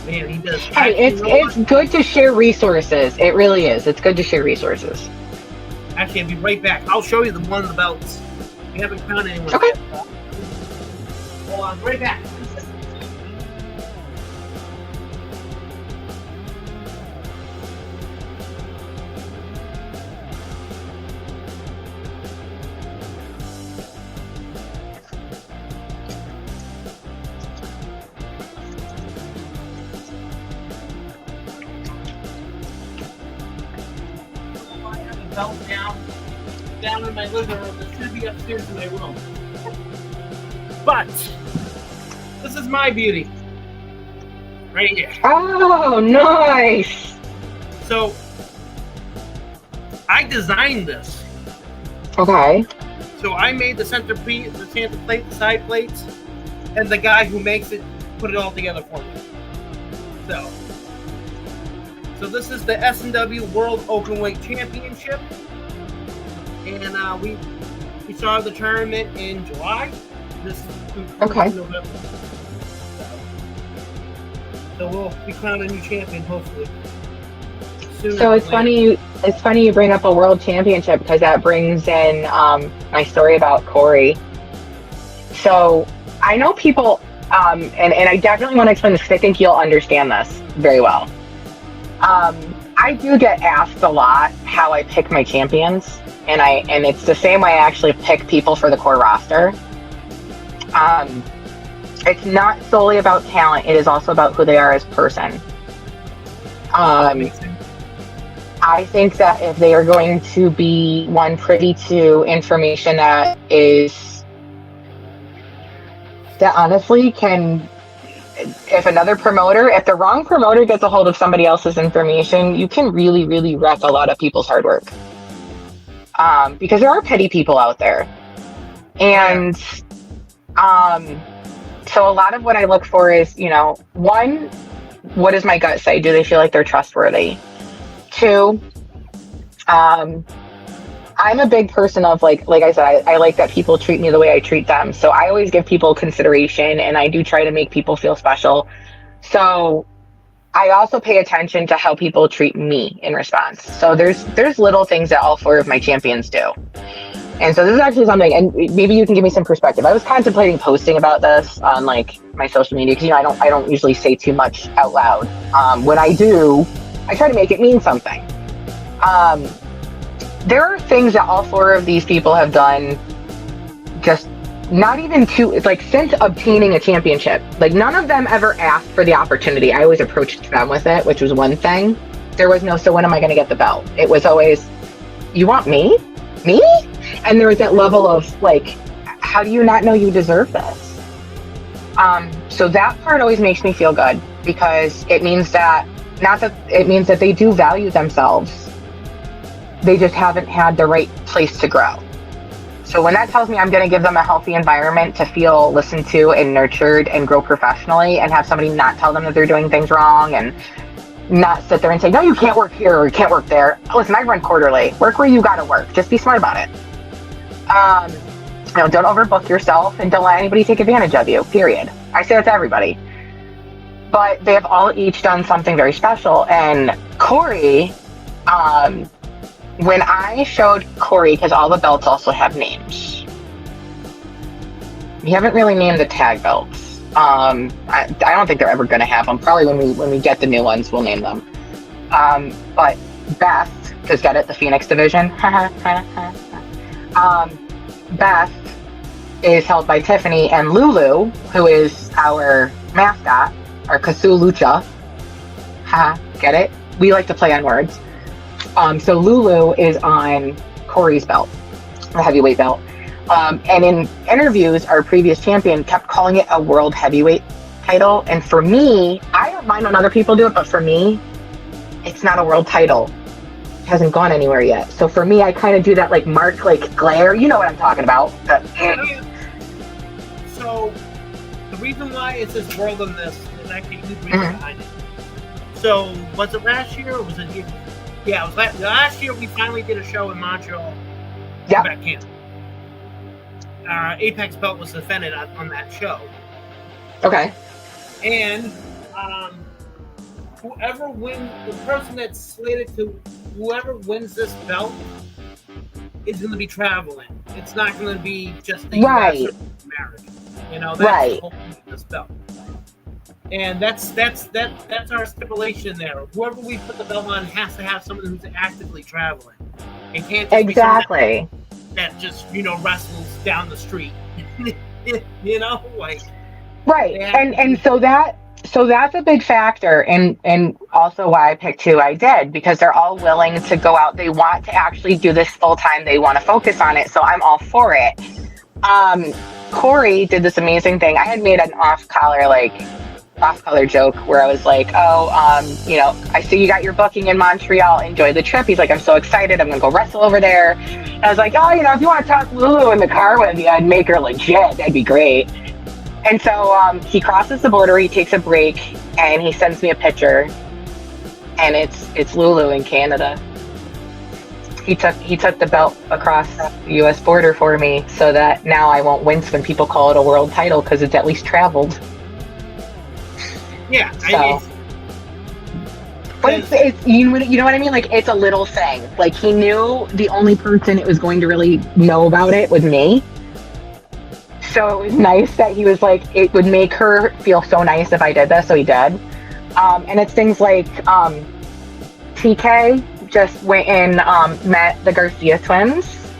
Man, he does. Hey, it's good to share resources. It really is. It's good to share resources. Actually, I'll be right back. I'll show you one of the belts. We haven't found anyone Okay. yet. Hold on, right back. Belt down in my living room. It should be upstairs in my room. But this is my beauty. Right here. Oh, nice. So I designed this. Okay. So I made the center plate, the side plates, and the guy who makes it put it all together for me. So this is the S&W World Openweight Championship, and we started the tournament in July. This Okay. November. So we'll be crowning a new champion hopefully. So it's funny. It's funny you bring up a world championship because that brings in my story about Corey. So I know people, and I definitely want to explain this because I think you'll understand this very well. I do get asked a lot how I pick my champions, and it's the same way I actually pick people for the core roster. It's not solely about talent; it is also about who they are as person. I think that if they are going to be privy to information that honestly can. If the wrong promoter gets a hold of somebody else's information, you can really, really wreck a lot of people's hard work. Because there are petty people out there. And so a lot of what I look for is, one, what does my gut say? Do they feel like they're trustworthy? Two, I'm a big person of like I said, I like that people treat me the way I treat them. So I always give people consideration and I do try to make people feel special. So I also pay attention to how people treat me in response. So there's little things that all four of my champions do. And so this is actually something, and maybe you can give me some perspective. I was contemplating posting about this on like my social media because I don't usually say too much out loud. When I do, I try to make it mean something. There are things that all four of these people have done just not even since obtaining a championship. Like none of them ever asked for the opportunity. I always approached them with it, which was one thing. There was no, so when am I going to get the belt? It was always, you want me? Me? And there was that level of like, how do you not know you deserve this? So that part always makes me feel good because it means that they do value themselves. They just haven't had the right place to grow. So when that tells me I'm going to give them a healthy environment to feel listened to and nurtured and grow professionally and have somebody not tell them that they're doing things wrong and not sit there and say, no, you can't work here or you can't work there. Listen, I run quarterly. Work where you got to work. Just be smart about it. Don't overbook yourself and don't let anybody take advantage of you, period. I say that to everybody. But they have all each done something very special. And Corey, when I showed Corey, because all the belts also have names. We haven't really named the tag belts. I don't think they're ever going to have them. Probably when we get the new ones, we'll name them. But Beth, because get it, the Phoenix division. Beth is held by Tiffany, and Lulu, who is our mascot, our Kasu Lucha. Get it? We like to play on words. So Lulu is on Corey's belt, the heavyweight belt. And in interviews, our previous champion kept calling it a world heavyweight title. And for me, I don't mind when other people do it, but for me, it's not a world title. It hasn't gone anywhere yet. So for me, I kind of do that like mark, like glare. You know what I'm talking about. So the reason why it says world on this is actually a good reason behind it. So was it last year or was it Yeah, it was last year we finally did a show in Montreal. Yep. Back in. Apex belt was defended on that show. Okay. And whoever wins, the person that's slated to, whoever wins this belt is going to be traveling. It's not going to be just the right. US or American. You know, that's right. the whole point of this belt. And that's our stipulation there. Whoever we put the belt on has to have someone who's actively traveling. It can't just exactly. be that just, you know, wrestles down the street. You know, like right. And so that's a big factor, and also why I picked who I did, because they're all willing to go out. They want to actually do this full time. They want to focus on it. So I'm all for it. Corey did this amazing thing. I had made an off-color joke where I was like, you know, I see you got your booking in Montreal. Enjoy the trip. He's like, I'm so excited. I'm going to go wrestle over there. And I was like, oh, you know, if you want to talk Lulu in the car with you, I'd make her legit. That'd be great. And so he crosses the border. He takes a break and he sends me a picture. And it's Lulu in Canada. He took the belt across the U.S. border for me so that now I won't wince when people call it a world title because it's at least traveled. Yeah, so. But it's you know what I mean? Like, it's a little thing. Like, he knew the only person it was going to really know about it was me. So it was nice that he was like, it would make her feel so nice if I did this, so he did. And it's things like TK just went and met the Garcia twins.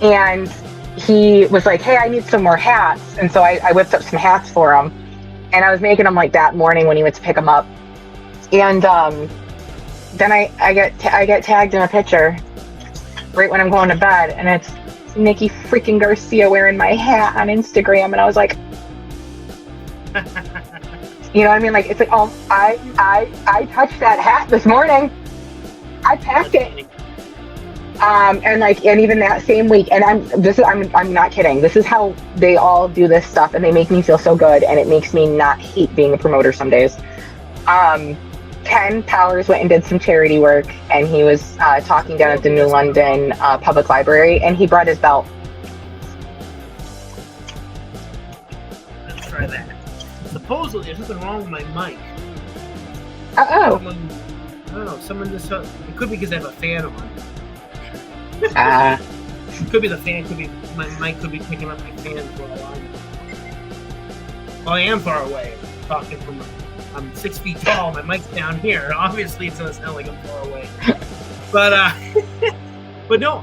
And he was like, hey, I need some more hats. And so I whipped up some hats for him. And I was making them like that morning when he went to pick them up. And then I get tagged in a picture right when I'm going to bed, and it's Nikki freaking Garcia wearing my hat on Instagram, and I was like, you know what I mean? Like, it's like, oh, I touched that hat this morning. I packed it. And even that same week, and I'm not kidding. This is how they all do this stuff, and they make me feel so good, and it makes me not hate being a promoter some days. Ken Powers went and did some charity work, and he was talking down at the New London Public Library, and he brought his belt. Let's try that. Supposedly, there's something wrong with my mic. Uh-oh. I don't know. Someone just... It could be because I have a fan on. It could be the fan. Could be my mic. Could be picking up my fan for a while. Well, I am far away. Talking from... I'm 6 feet tall. My mic's down here. Obviously, it's gonna sound like I'm far away. But no,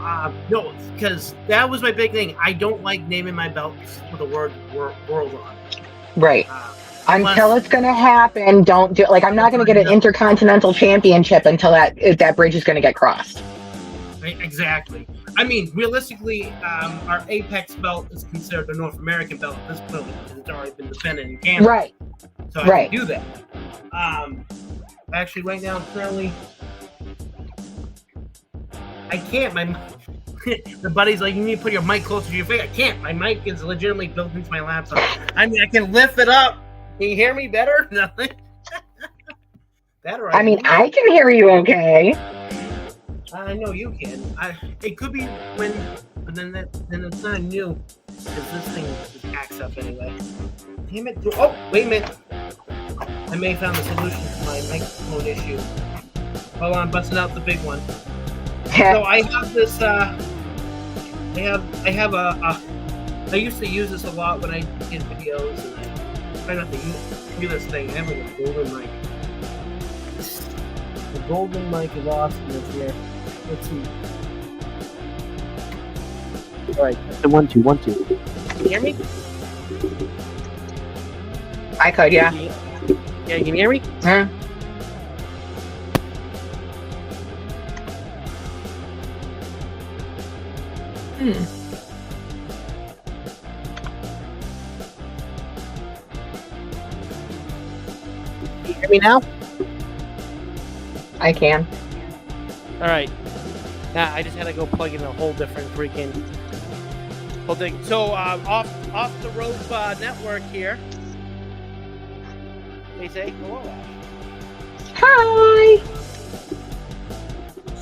because that was my big thing. I don't like naming my belts with the word world on. Right. Until it's gonna happen, don't do it. Like, I'm not gonna get an Intercontinental Championship until that bridge is gonna get crossed. Exactly. I mean, realistically, our Apex belt is considered a North American belt at this point because it's already been defended in Canada. Right. So I can do that. Actually, right now, currently, I can't. The buddy's like, you need to put your mic closer to your face. I can't. My mic is legitimately built into my laptop. I mean, I can lift it up. Can you hear me better? Nothing. Better. I mean, I can hear you okay. I know you can. It could be when, but then it's not new because this thing just acts up anyway. Damn it! Oh, wait a minute. I may have found the solution to my microphone issue. Hold on, busting out the big one. So I have this. I used to use this a lot when I did videos, and I try not to use this thing. I have like a golden mic. The golden mic is awesome this year. Let's see. All right, the 1 2 1 2. Can you hear me? I could, yeah. Yeah, you can hear me? Huh? Can you hear me now? I can. All right. Now I just had to go plug in a whole different freaking whole thing. So off the rope network here. They say hello. Hi.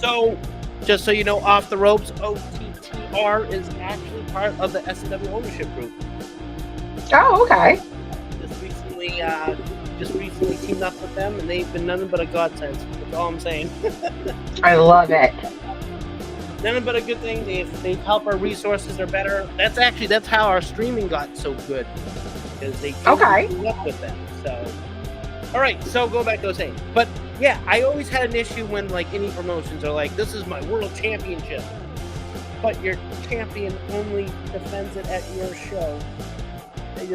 So, just so you know, Off the Ropes, OTTR is actually part of the SNW ownership group. Oh, okay. Just recently teamed up with them, and they've been nothing but a godsend. That's all I'm saying. I love it. Nothing but a good thing. They help our resources are better. That's how our streaming got so good, because they teamed up with them. So, all right. So go back to what I was saying. But yeah, I always had an issue when like indie promotions are like, "This is my world championship," but your champion only defends it at your show. He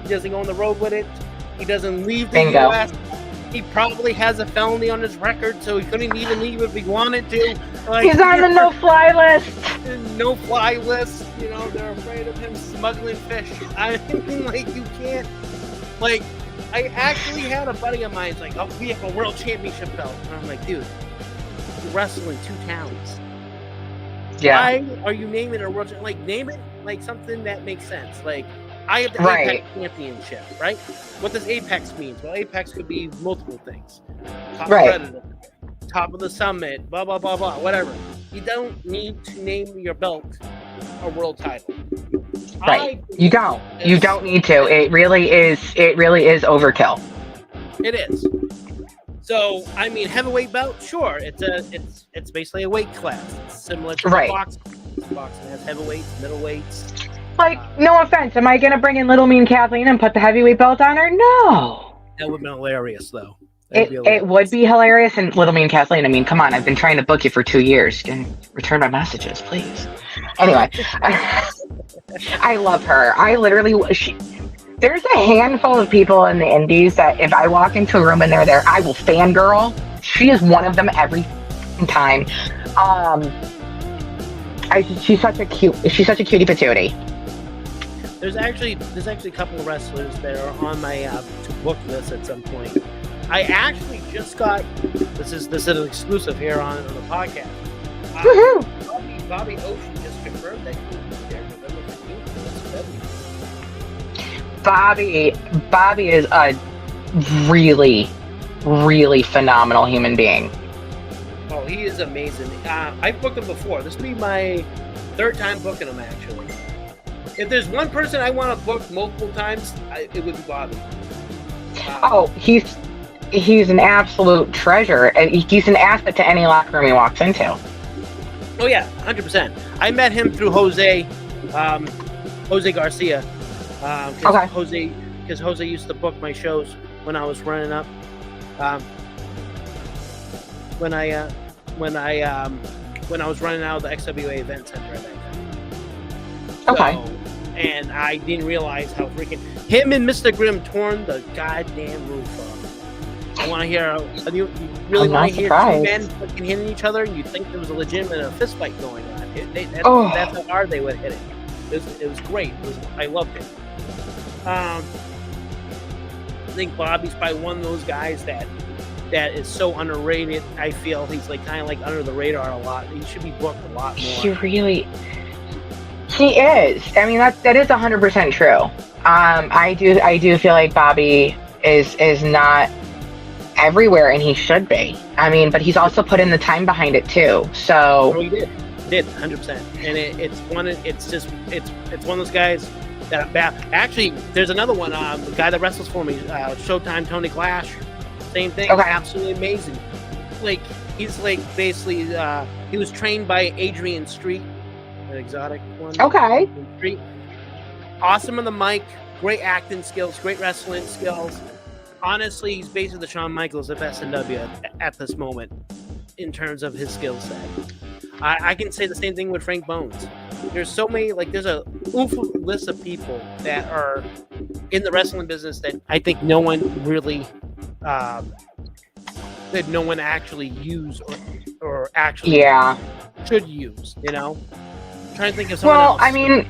doesn't go on the road with it. He doesn't leave the U.S. He probably has a felony on his record, so he couldn't even leave if he wanted to. Like, he's on the no-fly list. No-fly list. You know, they're afraid of him smuggling fish. I mean, like, you can't. Like, I actually had a buddy of mine like, "Oh, we have a world championship belt," and I'm like, "Dude, you wrestle in 2 towns. Yeah. Why are you naming it a world championship? Like, name it like something that makes sense. Like, I have the Apex Championship, right? What does Apex mean? Well, Apex could be multiple things. Top Predator, top of the summit, blah, blah, blah, blah, whatever. You don't need to name your belt a world title. Right. You don't need to. It really is overkill. It is. So, I mean, heavyweight belt, sure. It's basically a weight class. It's similar to boxing. Boxing has heavyweights, middleweights. Like, no offense, am I going to bring in Little Mean Kathleen and put the heavyweight belt on her? No. That would have been hilarious, though. It would be hilarious, and Little Mean Kathleen, I mean, come on, I've been trying to book you for 2 years. Return my messages, please. Anyway, I love her. I literally, there's a handful of people in the indies that if I walk into a room and they're there, I will fangirl. She is one of them every time. She's such a cutie patootie. There's actually a couple of wrestlers that are on my to book list at some point. I actually just got this is an exclusive here on the podcast. Bobby Ocean just confirmed that he will be there November 15th. Bobby is a really, really phenomenal human being. Oh, he is amazing. I've booked him before. This will be my 3rd time booking him, actually. If there's one person I want to book multiple times, it would be Bobby. He's an absolute treasure, and he's an asset to any locker room he walks into. Oh yeah, 100%. I met him through Jose Garcia. Because Jose used to book my shows when I was running up. When I was running out of the XWA event center at that time. Okay. And I didn't realize how freaking him and Mr. Grimm torn the goddamn roof off. I want to hear. You really want to hear 2 men fucking hitting each other, and you think there was a legitimate fist fight going on. That's how hard they would hit it. It was great. I loved it. I think Bobby's probably one of those guys that is so underrated. I feel he's like kind of like under the radar a lot. He should be booked a lot more. He is. I mean, that is 100% true. I do feel like Bobby is not everywhere, and he should be. I mean, but he's also put in the time behind it too. So he did 100%. And it's one of those guys that actually there's another one. The guy that wrestles for me, Showtime Tony Clash. Same thing. Okay. Absolutely amazing. Like he's like basically he was trained by Adrian Street, an exotic one. Okay. Street. Awesome on the mic, great acting skills, great wrestling skills. Honestly, he's basically the Shawn Michaels of SNW at this moment in terms of his skill set. I can say the same thing with Frank Bones. There's so many, like there's a list of people that are in the wrestling business that I think no one really that no one actually use or actually should use, you know? I'm trying to think of someone else. I mean,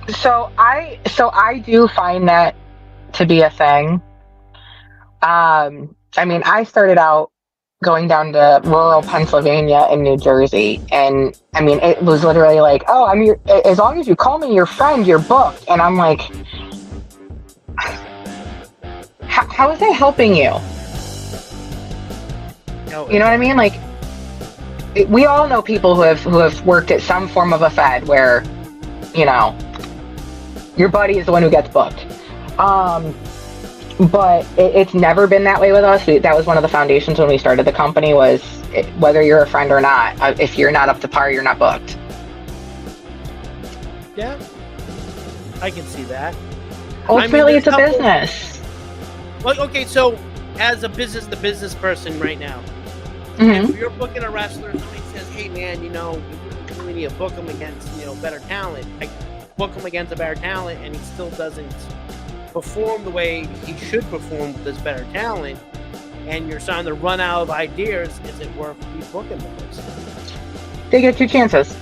so I do find that to be a thing. I mean, I started out going down to rural Pennsylvania and New Jersey, and I mean, it was literally like, oh, as long as you call me your friend, you're booked. And I'm like, how is that helping you? You know what I mean? Like, we all know people who have worked at some form of a fed where, you know, your buddy is the one who gets booked. But it's never been that way with us. That was one of the foundations when we started the company was whether you're a friend or not, if you're not up to par, you're not booked. Yeah, I can see that. Ultimately, it's a business. Well, okay, so as a business person right now, Mm-hmm. if you're booking a wrestler, somebody says, hey man, you know, we need to book him against, you know, better talent. I book him against a better talent and he still doesn't perform the way he should perform with this better talent, and you're starting to run out of ideas, is it worth you booking the person? They get 2 chances.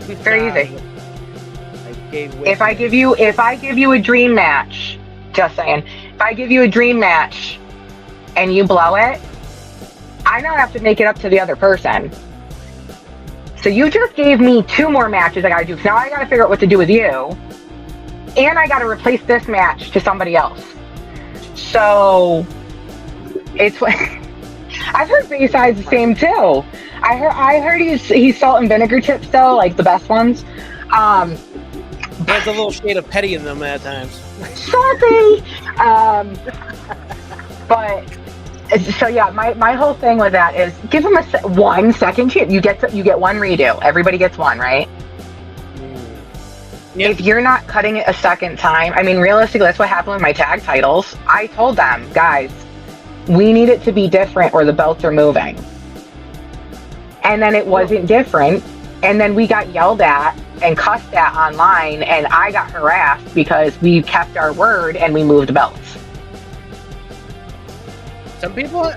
Very easy. If I give you a dream match, just saying, if I give you a dream match and you blow it, I now have to make it up to the other person. So you just gave me 2 more matches I gotta do. So now I gotta figure out what to do with you. And I gotta replace this match to somebody else. So it's I've heard Bayside's the same too. I heard he's salt and vinegar chips though, like the best ones. There's a little shade of petty in them at times. Salty. But so yeah, my whole thing with that is give him 1 second chance. You get 1 redo. Everybody gets 1, right? Yep. If you're not cutting it a second time, I mean, realistically, that's what happened with my tag titles. I told them, guys, we need it to be different or the belts are moving. And then it wasn't different. And then we got yelled at and cussed at online, and I got harassed because we kept our word and we moved belts. Some people...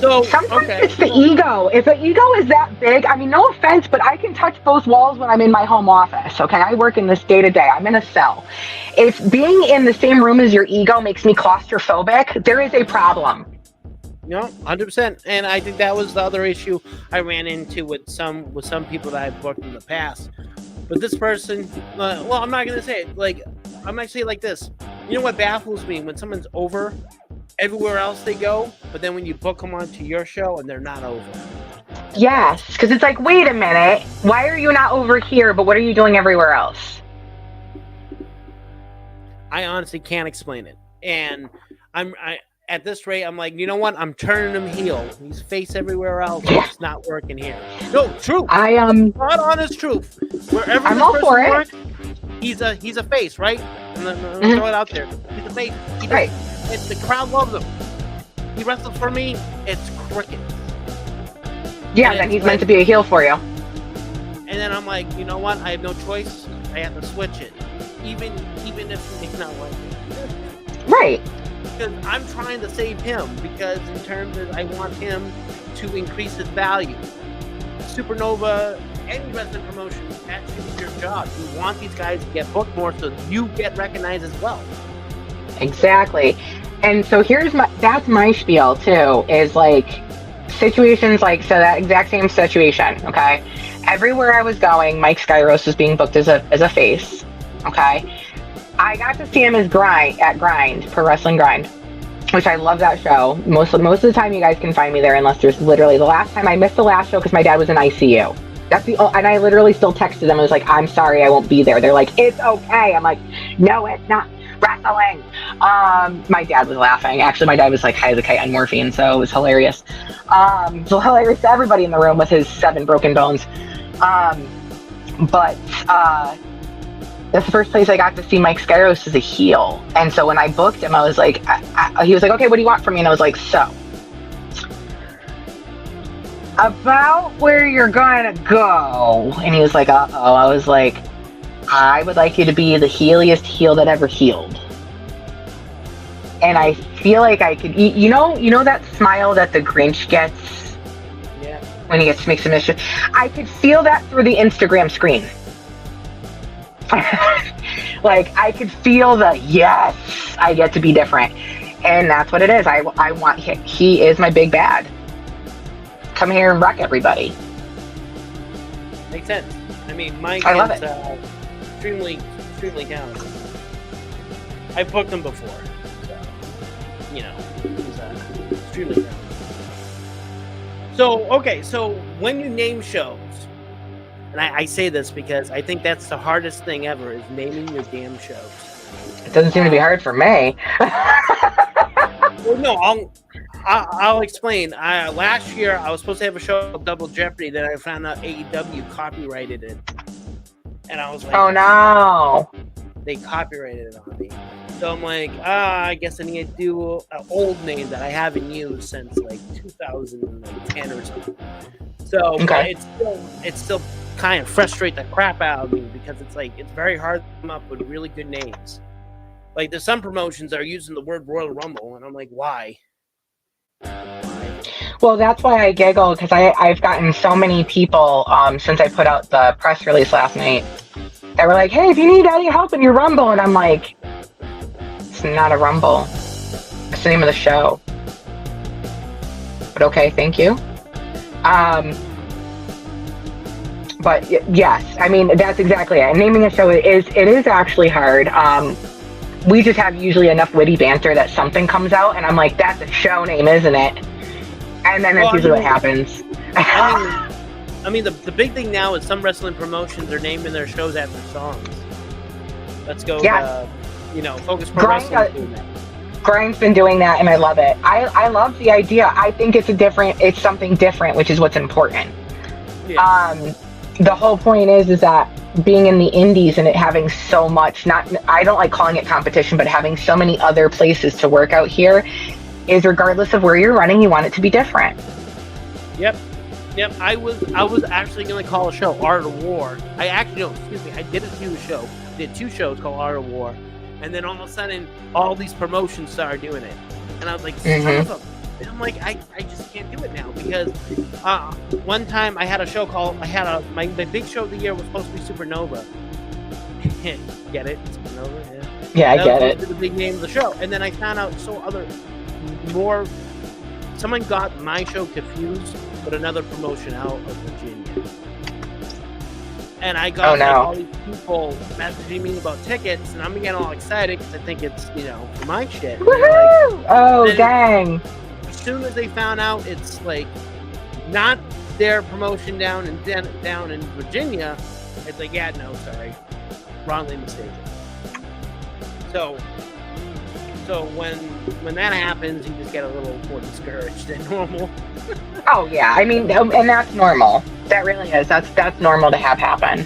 So, sometimes okay. It's the ego. If the ego is that big, I mean, no offense, but I can touch those walls when I'm in my home office, okay? I work in this day to day. I'm in a cell. If being in the same room as your ego makes me claustrophobic, there is a problem. No, 100%. And I think that was the other issue I ran into with some people that I've booked in the past. But this person, well, I'm not going to say it. Like, I'm going to say it like this. You know what baffles me? When someone's over everywhere else they go, but then when you book them onto your show and they're not over. Yes, because it's like, wait a minute, why are you not over here, but what are you doing everywhere else? I honestly can't explain it. And I at this rate, I'm like, you know what? I'm turning him heel. He's face everywhere else. Yeah. It's not working here. No, truth. Not honest truth. Wherever I'm this all person for it. works, he's a face, right? I'm gonna throw it out there. He's a face. Right. The crowd loves him. He wrestles for me. It's cricket. Yeah, and then he's meant to be a heel for you. And then I'm like, you know what? I have no choice. I have to switch it, even if he's not like it. Right. Because I'm trying to save him. Because in terms of, I want him to increase his value. Supernova, any wrestling promotion, that should be your job. You want these guys to get booked more, so you get recognized as well. Exactly. And so that's my spiel too, is like situations like, so that exact same situation, okay? Everywhere I was going, Mike Skyros was being booked as a face, okay? I got to see him as Grind, Pro Wrestling Grind, which I love that show. Most of the time you guys can find me there unless there's literally the last time I missed the last show because my dad was in ICU. And I literally still texted them. I was like, I'm sorry, I won't be there. They're like, it's okay. I'm like, no, it's not wrestling. My dad was laughing. Actually, my dad was like high as a kite on morphine, so it was hilarious. So hilarious to everybody in the room with his 7 broken bones. But that's the first place I got to see Mike Skyros as a heel. And so when I booked him, I was like, he was like, okay, what do you want from me? And I was like, so, about where you're gonna go. And he was like, uh-oh. I was like, I would like you to be the heeliest heel that ever healed. And I feel like I could, you know that smile that the Grinch gets? Yeah. When he gets to make some mischief? I could feel that through the Instagram screen. Like, I could feel the, yes, I get to be different. And that's what it is. I want, he is my big bad. Come here and wreck everybody. Makes sense. I mean, Mike I love is it. extremely talented. I've booked him before, so, you know, he's extremely talented. So when you name shows, and I say this because I think that's the hardest thing ever is naming your damn shows. It doesn't seem to be hard for me. Well, no, I'll explain. Last year I was supposed to have a show called Double Jeopardy, then I found out AEW copyrighted it, and I was like, oh no, they copyrighted it on me. So I'm like, I guess I need to do an old name that I haven't used since like 2010 or something. So okay. it's still kind of frustrate the crap out of me because it's like it's very hard to come up with really good names. Like there's some promotions that are using the word Royal Rumble, and I'm like, why? Well, that's why I giggle, because I've gotten so many people since I put out the press release last night that were like, hey, if you need any help in your Rumble, and I'm like, it's not a Rumble. It's the name of the show. But okay, thank you. But yes, I mean, that's exactly it. Naming a show it is actually hard. We just have usually enough witty banter that something comes out, and I'm like, that's a show name, isn't it? And then that's usually what happens. I mean, the big thing now is some wrestling promotions are naming their shows after songs. Let's go, Focus Pro Wrestling. Grind's been doing that, and I love it. I love the idea. I think it's something different, which is what's important. Yeah. The whole point is that being in the indies and it having so much, I don't like calling it competition, but having so many other places to work out here is regardless of where you're running, you want it to be different. Yep. I was actually going to call a show Art of War. I did two shows called Art of War, and then all of a sudden, all these promotions started doing it, and I was like, and I'm like, I just can't do it now because one time I had a show called my big show of the year was supposed to be Supernova. Get it? Supernova, yeah. Yeah, I get it. The big name of the show, and then I found out someone got my show confused with another promotion out of Virginia. And I got all these people messaging me about tickets, and I'm getting all excited because I think it's, for my shit. Woohoo! Dang. As soon as they found out it's like not their promotion down in Virginia, it's like, yeah, no, sorry. Wrongly mistaken. So when that happens, you just get a little more discouraged than normal. Oh yeah, I mean, and that's normal. That really is. That's normal to have happen.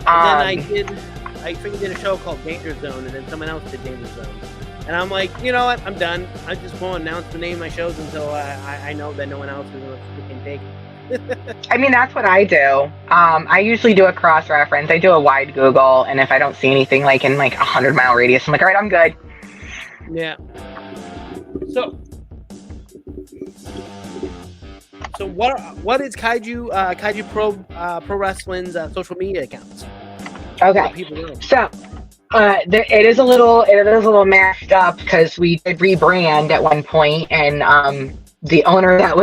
Then I freaking did a show called Danger Zone, and then someone else did Danger Zone, and I'm like, you know what? I'm done. I just won't announce the name of my shows until I know that no one else is going to freaking take it. I mean, that's what I do. I usually do a cross-reference. I do a wide Google, and if I don't see anything like in like 100-mile radius, I'm like, all right, I'm good. Yeah. So what is Kajiu Pro Wrestling's social media accounts? Okay. So it is a little mashed up because we did rebrand at one point, and the owner that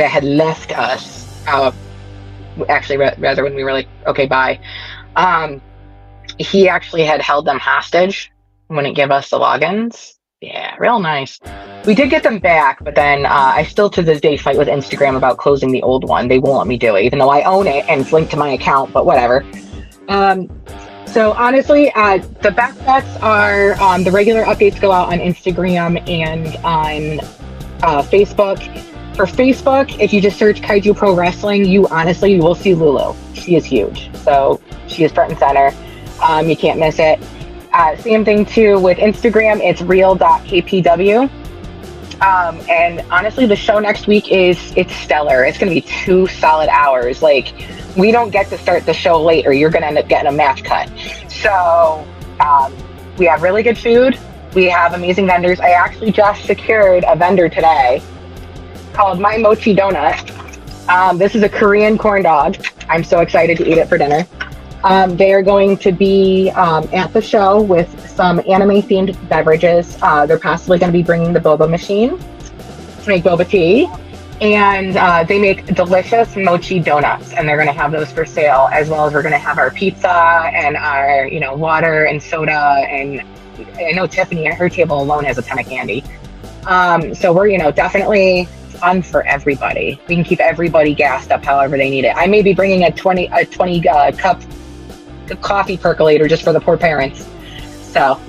had left us. Actually, rather when we were like, okay, bye. He actually had held them hostage. Wouldn't give us the logins. Yeah, real nice. We did get them back, but then I still to this day fight with Instagram about closing the old one. They won't let me do it, even though I own it and it's linked to my account, but whatever. So honestly, the best bets are the regular updates go out on Instagram and on Facebook. For Facebook, if you just search Kaiju Pro Wrestling, you will see Lulu. She is huge. So she is front and center. You can't miss it. Same thing too with Instagram, it's real.kpw. And honestly, the show next week it's stellar. It's going to be 2 solid hours. Like, we don't get to start the show late or you're going to end up getting a match cut. So we have really good food. We have amazing vendors. I actually just secured a vendor today called My Mochi Donut. This is a Korean corn dog. I'm so excited to eat it for dinner. They are going to be at the show with some anime-themed beverages. They're possibly going to be bringing the boba machine to make boba tea. And they make delicious mochi donuts, and they're going to have those for sale, as well as we're going to have our pizza and our, water and soda. And I know Tiffany at her table alone has a ton of candy. So we're, definitely fun for everybody. We can keep everybody gassed up however they need it. I may be bringing a 20 cup coffee percolator just for the poor parents. So.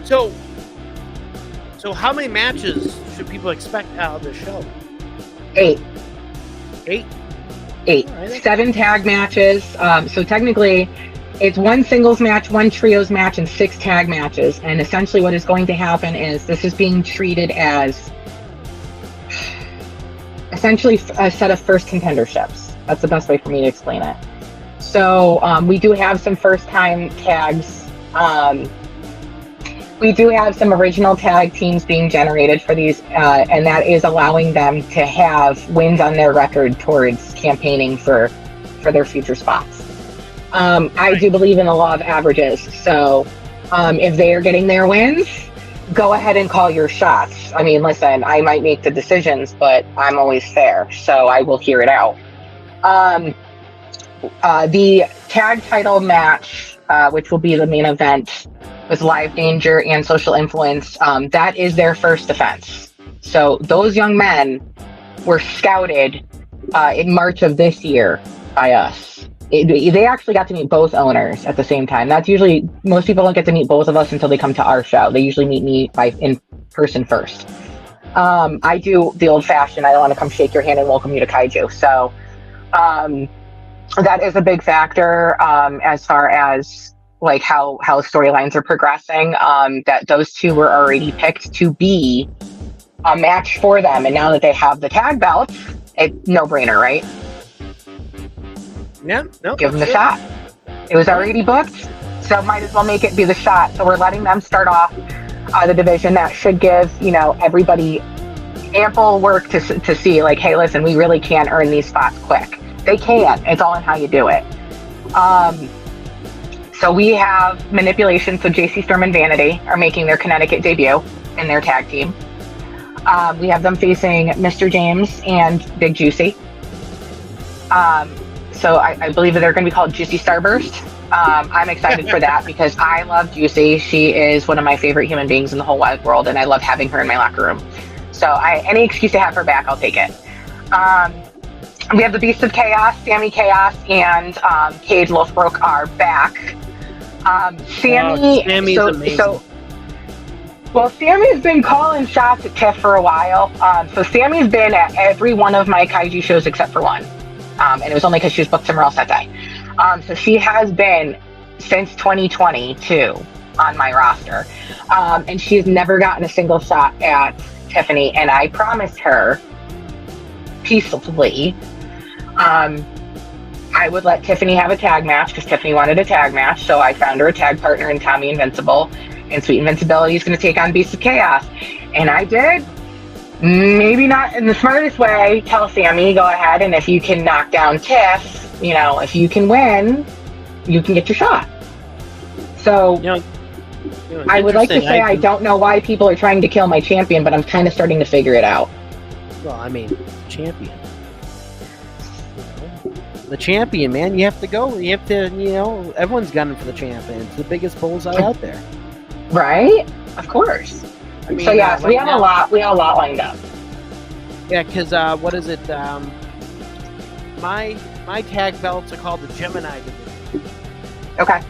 So how many matches should people expect out of the show? 8. 8? 8. Right. 7 tag matches. So technically, it's 1 singles match, 1 trios match, and 6 tag matches. And essentially what is going to happen is this is being treated as essentially a set of first contenderships. That's the best way for me to explain it. So we do have some first-time tags. We do have some original tag teams being generated for these, and that is allowing them to have wins on their record towards campaigning for their future spots. I do believe in the law of averages. So if they are getting their wins, go ahead and call your shots. I mean, listen, I might make the decisions, but I'm always fair, so I will hear it out. The tag title match, which will be the main event with Live Danger and Social Influence, that is their first defense. So those young men were scouted in March of this year by us. They actually got to meet both owners at the same time. That's usually, most people don't get to meet both of us until they come to our show. They usually meet me in person first. I do the old fashioned, I don't want to come shake your hand and welcome you to Kajiu. So that is a big factor as far as like how storylines are progressing, that those two were already picked to be a match for them. And now that they have the tag belts, it's no brainer, right? Yeah, no. Give them the shot. It was already booked, so might as well make it be the shot. So we're letting them start off the division. That should give, everybody ample work to see, like, hey, listen, we really can earn these spots quick. They can. It's all in how you do it. So we have Manipulation. So JC Storm and Vanity are making their Connecticut debut in their tag team. We have them facing Mr. James and Big Juicy. So I believe that they're going to be called Juicy Starburst. I'm excited for that because I love Juicy. She is one of my favorite human beings in the whole wide world, and I love having her in my locker room. So any excuse to have her back, I'll take it. We have the Beast of Chaos, Sammy Chaos, and Cade Lothbrok are back. Sammy's amazing. Well, Sammy's been calling shots at Tiff for a while. So Sammy's been at every one of my Kaiju shows except for one. And it was only because she was booked somewhere else that day. So she has been since 2022 on my roster. And she's never gotten a single shot at Tiffany. And I promised her peacefully I would let Tiffany have a tag match because Tiffany wanted a tag match. So I found her a tag partner in Tommy Invincible. And Sweet Invincibility is going to take on Beast of Chaos. And I did. Maybe not in the smartest way. Tell Sammy, go ahead, and if you can knock down Tiff, if you can win, you can get your shot. So I would like to say I don't know why people are trying to kill my champion, but I'm kind of starting to figure it out. Well, I mean, champion. The champion, man. You have to go. You have to, everyone's gunning for the champion. It's the biggest bullseye out there. Right? Of course. I mean, so we have a lot lined up. Yeah, because what is it? My tag belts are called the Gemini division. Okay.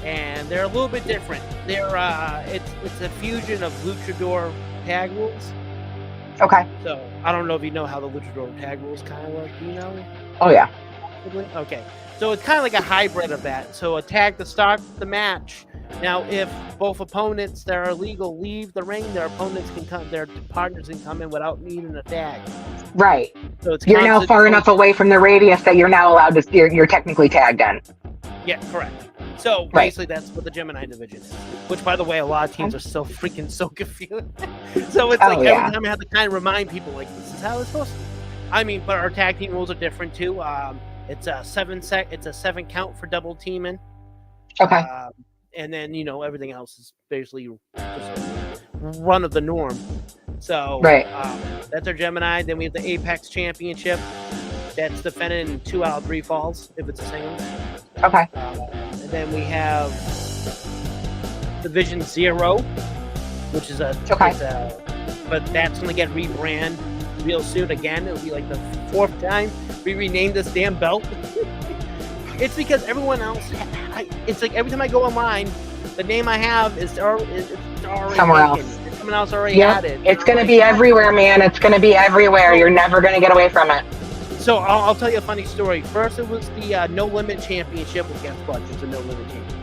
And they're a little bit different. They're it's a fusion of luchador tag rules. Okay. So I don't know if you know how the luchador tag rules kind of work. Do you know? Oh yeah. Okay. So it's kind of like a hybrid of that. So a tag to start the match. Now, if both opponents that are illegal leave the ring, their partners can come in without needing a tag. Right. So it's you're now far enough away from the radius that you're now allowed to. You're technically tagged in. Yeah, correct. So basically, that's what the Gemini division is. Which, by the way, a lot of teams are so confused. So it's every time I have to kind of remind people, like, this is how it's supposed to be. I mean, but our tag team rules are different too. It's a 7 count for double teaming. Okay. And then, everything else is basically just run of the norm. So that's our Gemini. Then we have the Apex Championship. That's defended in 2 out of 3 falls if it's a singles. Okay. And then we have Division 0, which is but that's going to get rebranded real soon again. It'll be like the 4th time we renamed this damn belt. It's because everyone else, it's like every time I go online, the name I have is already somewhere else. Someone else already had it. It's going to be everywhere, man. It's going to be everywhere. You're never going to get away from it. So I'll tell you a funny story. First, it was the No Limit Championship. Well, guess what? It's a No Limit Championship.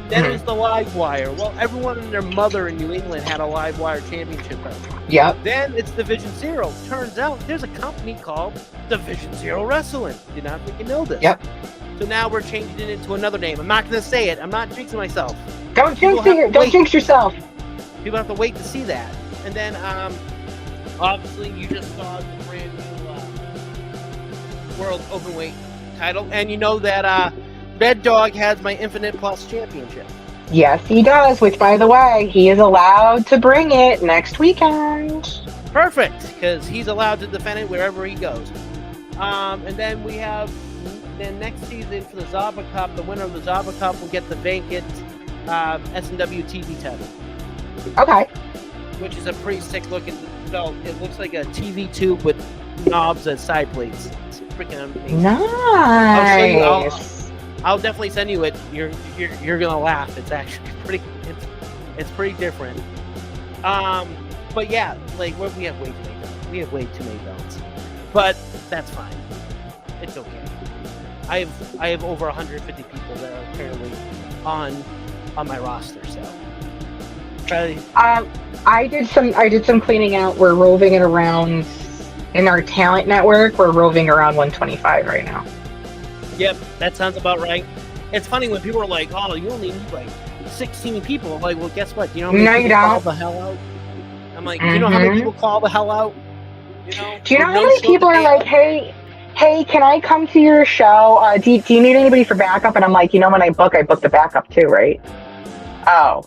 Then it was the Live Wire. Well, everyone and their mother in New England had a Live Wire championship belt. Yep. Then it's Division Zero. Turns out there's a company called Division Zero Wrestling. Did not freaking know this. Yep. So now we're changing it into another name. I'm not going to say it. I'm not jinxing myself. Don't jinx yourself. People have to wait to see that. And then, obviously, you just saw the brand new World Openweight title. And you know that Red Dog has my Infinite Plus Championship. Yes, he does, which, by the way, he is allowed to bring it next weekend. Perfect, because he's allowed to defend it wherever he goes. And then we have, then next season for the Zaba Cup, the winner of the Zaba Cup will get the vacant SNW TV title. Okay. Which is a pretty sick looking belt. It looks like a TV tube with knobs as side plates. It's freaking amazing. Nice. I'll definitely send you it. You're gonna laugh. It's actually pretty. It's pretty different. But yeah, like we have way too many belts. We have way too many belts. But that's fine. It's okay. I have over 150 people that are currently on my roster. So. I did some cleaning out. We're roving it around in our talent network. We're roving around 125 right now. Yep, that sounds about right. It's funny when people are like, "Oh, you only need like 16 people." I'm like, well, guess what? You know how many people call the hell out? I'm like, you know how many people call the hell out? You know? Do you know how many people are like, "Hey, can I come to your show? Do you need anybody for backup?" And I'm like, when I book the backup too, right? Oh,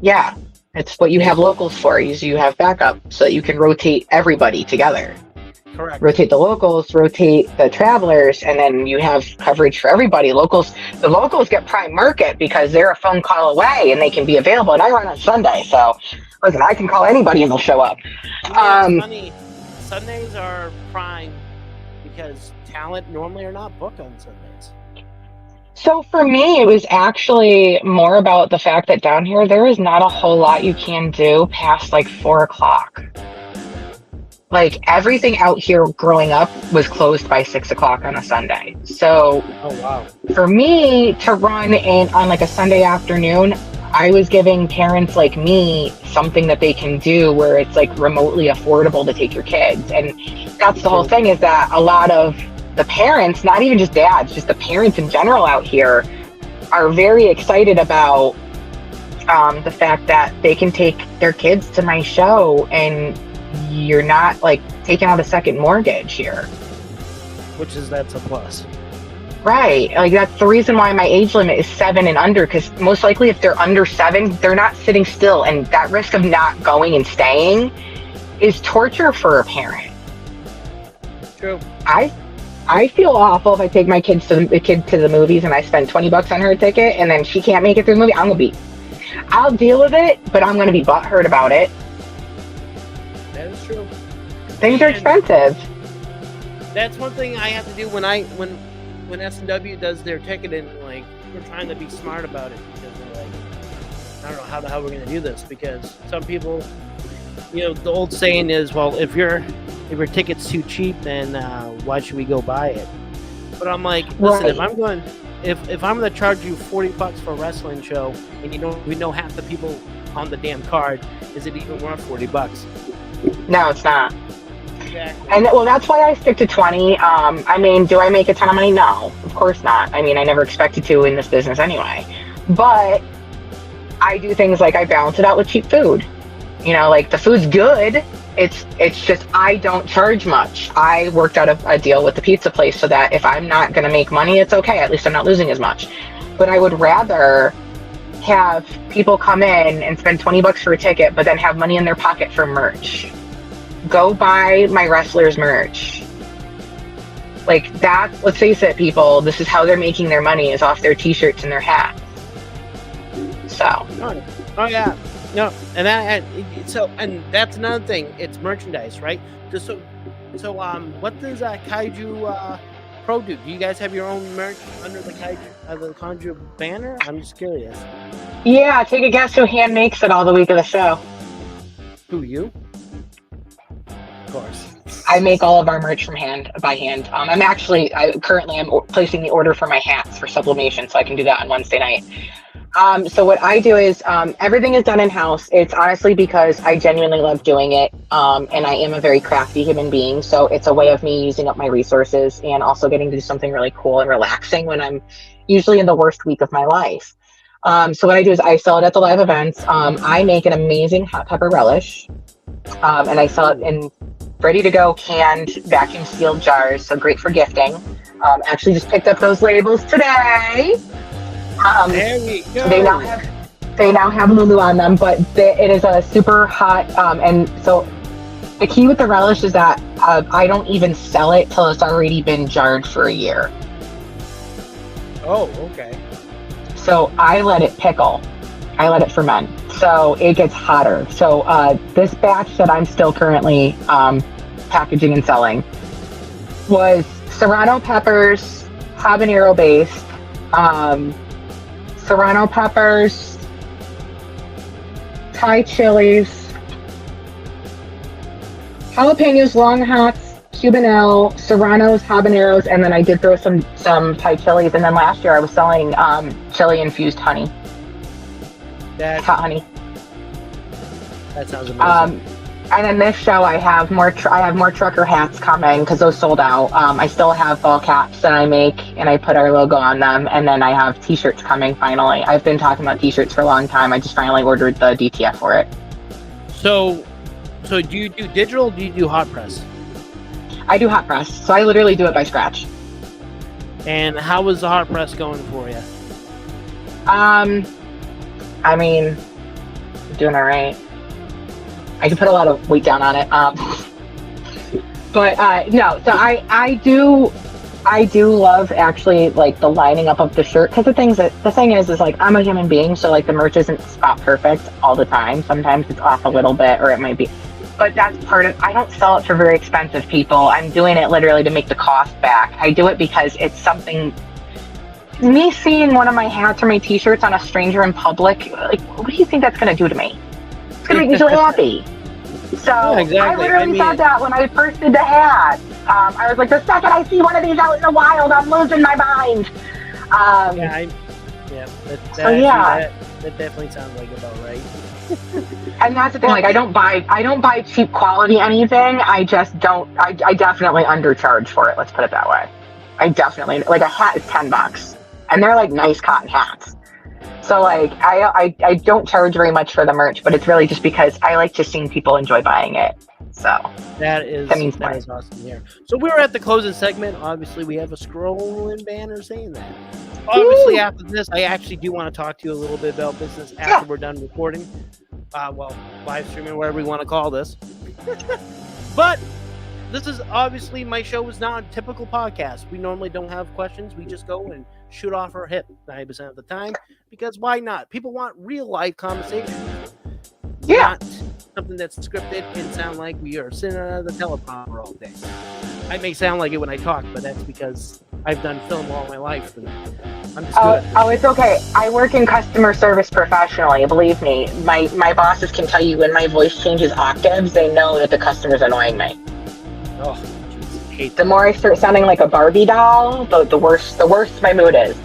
yeah. It's what you have locals for. You have backup so that you can rotate everybody together. Correct. Rotate the locals, rotate the travelers, and then you have coverage for everybody. The locals get prime market because they're a phone call away and they can be available. And I run on Sunday, so listen, I can call anybody and they'll show up. It's funny. Sundays are prime because talent normally are not booked on Sundays. So for me, it was actually more about the fact that down here, there is not a whole lot you can do past like 4 o'clock. Like everything out here growing up was closed by 6 o'clock on a Sunday. So for me to run in on like a Sunday afternoon, I was giving parents like me something that they can do where it's like remotely affordable to take your kids. And that's the whole thing, is that a lot of the parents, not even just dads, just the parents in general out here are very excited about the fact that they can take their kids to my show and you're not like taking out a second mortgage here. That's a plus. Right. Like that's the reason why my age limit is 7 and under, because most likely if they're under 7, they're not sitting still. And that risk of not going and staying is torture for a parent. True. I feel awful if I take my kid to the movies and I spend $20 on her ticket and then she can't make it through the movie. I'll deal with it, but I'm going to be butthurt about it. That is true. Things are expensive. That's one thing I have to do when SNW does their ticketing. Like, we're trying to be smart about it because we're like, I don't know how the hell we're going to do this, because some people, the old saying is, well, if your ticket's too cheap, then why should we go buy it? But I'm like, listen, right. if I'm going to charge you $40 for a wrestling show and you don't even know half the people on the damn card, is it even worth $40? No, it's not. Exactly. And that's why I stick to 20. Do I make a ton of money? No, of course not. I never expected to in this business anyway. But I do things like I balance it out with cheap food. Like the food's good. It's just I don't charge much. I worked out a deal with the pizza place so that if I'm not going to make money, it's okay. At least I'm not losing as much. But I would rather have people come in and spend $20 for a ticket, but then have money in their pocket for merch. Go buy my wrestlers merch. Like that, let's face it, people, this is how they're making their money, is off their t-shirts and their hats. So. Oh yeah. No, and that's another thing. It's merchandise, right? What does Kaiju Pro do? Do you guys have your own merch under the Kaiju banner? I'm just curious. Yeah, take a guess who hand makes it all the week of the show. Who, you? Of course. I make all of our merch by hand. I'm placing the order for my hats for sublimation, so I can do that on Wednesday night. So what I do is everything is done in-house. It's honestly because I genuinely love doing it, and I am a very crafty human being, so it's a way of me using up my resources and also getting to do something really cool and relaxing when I'm usually in the worst week of my life. So what I do is I sell it at the live events. I make an amazing hot pepper relish, and I sell it in ready to go canned vacuum sealed jars, so great for gifting. Actually just picked up those labels today. There we go. They now have Lulu on them, but it is a super hot, and so the key with the relish is that I don't even sell it till it's already been jarred for a year. Oh, okay. So I let it pickle. I let it ferment. So it gets hotter. So this batch that I'm still currently packaging and selling was serrano peppers, habanero based, serrano peppers, Thai chilies, jalapenos, long hots, Cubanelle, serranos, habaneros, and then I did throw some Thai chilies. And then last year I was selling chili infused honey. Hot honey. That sounds amazing. And then this show I have more trucker hats coming because those sold out. I still have ball caps that I make and I put our logo on them, and then I have t-shirts coming finally. I've been talking about t-shirts for a long time. I just finally ordered the DTF for it. So do you do digital or do you do hot press? I do hot press, so I literally do it by scratch. And how is the hot press going for you? I mean, I'm doing all right. I can put a lot of weight down on it. No, so I do love actually like the lining up of the shirt, because the thing is like I'm a human being, so like the merch isn't spot perfect all the time. Sometimes it's off a little bit, or it might be, but that's part of, I don't sell it for very expensive people. I'm doing it literally to make the cost back. I do it because it's something, me seeing one of my hats or my t-shirts on a stranger in public, like, what do you think that's going to do to me? It's going to make me so happy. So yeah, exactly. I literally thought that when I first did the hat. I was like, the second I see one of these out in the wild, I'm losing my mind. That definitely sounds like about right. And that's the thing, like I don't buy cheap quality anything. I definitely undercharge for it. Let's put it that way. I definitely, like, a hat is $10 and they're like nice cotton hats. So like I don't charge very much for the merch, but it's really just because I like just seeing people enjoy buying it. So that is awesome here. So we're at the closing segment. Obviously, we have a scrolling banner saying that. Obviously, Woo! After this, I actually do want to talk to you a little bit about business after we're done recording. Live streaming, whatever we want to call this. But this is obviously, my show is not a typical podcast. We normally don't have questions. We just go and shoot off our hip 90% of the time, because why not? People want real life conversations. Not something that's scripted and sound like we are sitting at the teleprompter all day. I may sound like it when I talk, but that's because I've done film all my life. And I'm just it's okay. I work in customer service professionally. Believe me, my bosses can tell you when my voice changes octaves, they know that the customer's annoying me. Oh, geez, hate that. The more I start sounding like a Barbie doll, the worse my mood is.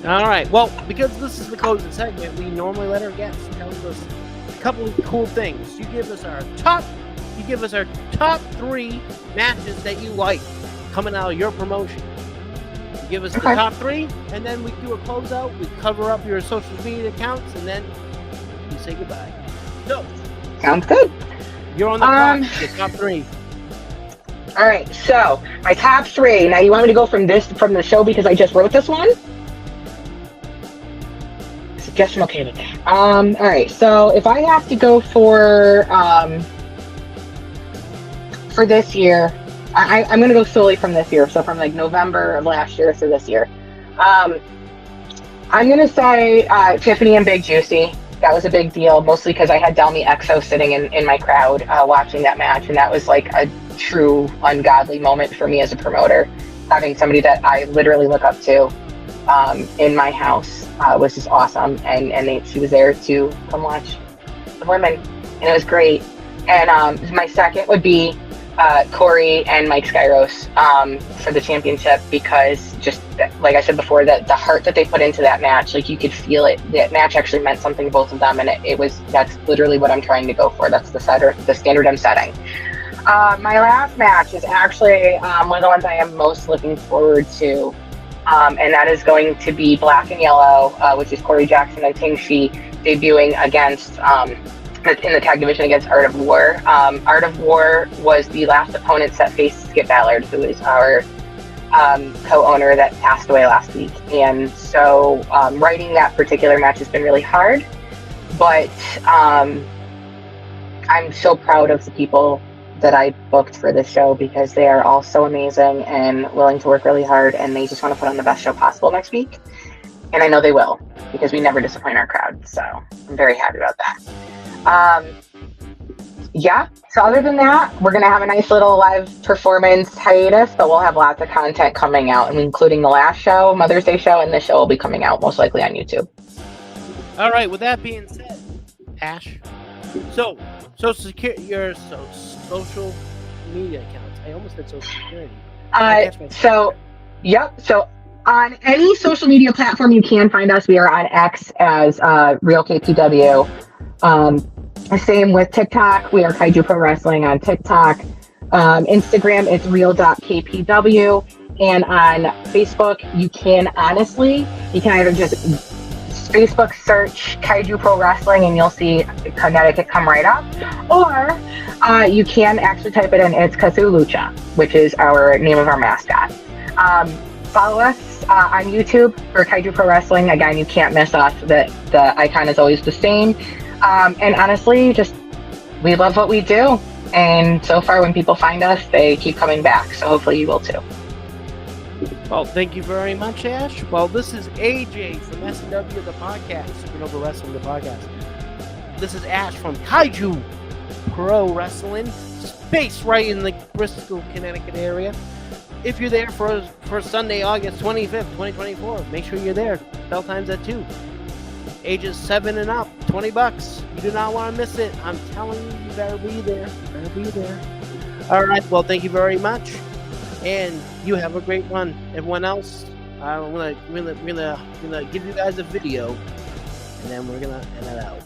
All right. Well, because this is the closing segment, we normally let our guests tell us a couple of cool things. You give us our top 3 matches that you like coming out of your promotion. You give us the top 3, and then we do a closeout. We cover up your social media accounts, and then we say goodbye. So, sounds good. You're on the clock. The top 3. All right, so my top 3. Now, you want me to go from the show because I just wrote this one? I guess I'm okay with that. All right, so if I have to go for this year, I'm going to go solely from this year. So from like November of last year to this year. I'm going to say Tiffany and Big Juicy. that was a big deal, mostly because I had Delmi Exo sitting in my crowd watching that match, and that was like a true ungodly moment for me as a promoter. Having somebody that I literally look up to in my house was just awesome, and she was there to come watch the women, and it was great. And my second would be Corey and Mike Skyros for the championship, because just like I said before, that the heart that they put into that match, like you could feel it. That match actually meant something to both of them, and that's literally what I'm trying to go for. That's the standard I'm setting. My last match is actually one of the ones I am most looking forward to, and that is going to be Black and Yellow, which is Corey Jackson and Ting Shi debuting against in the tag division against Art of War. Art of War was the last opponent that faced Skip Ballard, who is our co-owner that passed away last week. And so writing that particular match has been really hard, but I'm so proud of the people that I booked for this show, because they are all so amazing and willing to work really hard, and they just want to put on the best show possible next week. And I know they will, because we never disappoint our crowd. So I'm very happy about that. So other than that, we're going to have a nice little live performance hiatus, but we'll have lots of content coming out, including the last show, Mother's Day show, and this show will be coming out most likely on YouTube. All right, with that being said, Ash, so your social media accounts. I almost said social security. So on any social media platform you can find us, we are on X as Real KPW. Same with TikTok. We are Kaiju Pro Wrestling on TikTok. Instagram, it's real.kpw. And on Facebook, you can either just Facebook search Kaiju Pro Wrestling and you'll see Connecticut come right up. Or you can actually type it in. It's Kazu Lucha, which is our name of our mascot. Follow us on YouTube for Kaiju Pro Wrestling. Again, you can't miss us. The icon is always the same. And honestly, we love what we do. And so far, when people find us, they keep coming back. So hopefully you will too. Well, thank you very much, Ash. Well, this is AJ from SNW, the podcast, Supernova Wrestling, the podcast. This is Ash from Kaiju Pro Wrestling, based right in the Bristol, Connecticut area. If you're there for Sunday, August 25th, 2024, make sure you're there. Bell time's at 2. Ages 7 and up, $20. You do not want to miss it. I'm telling you, you better be there. All right. Well, thank you very much, and you have a great one. Everyone else, I'm gonna give you guys a video, and then we're gonna end it out.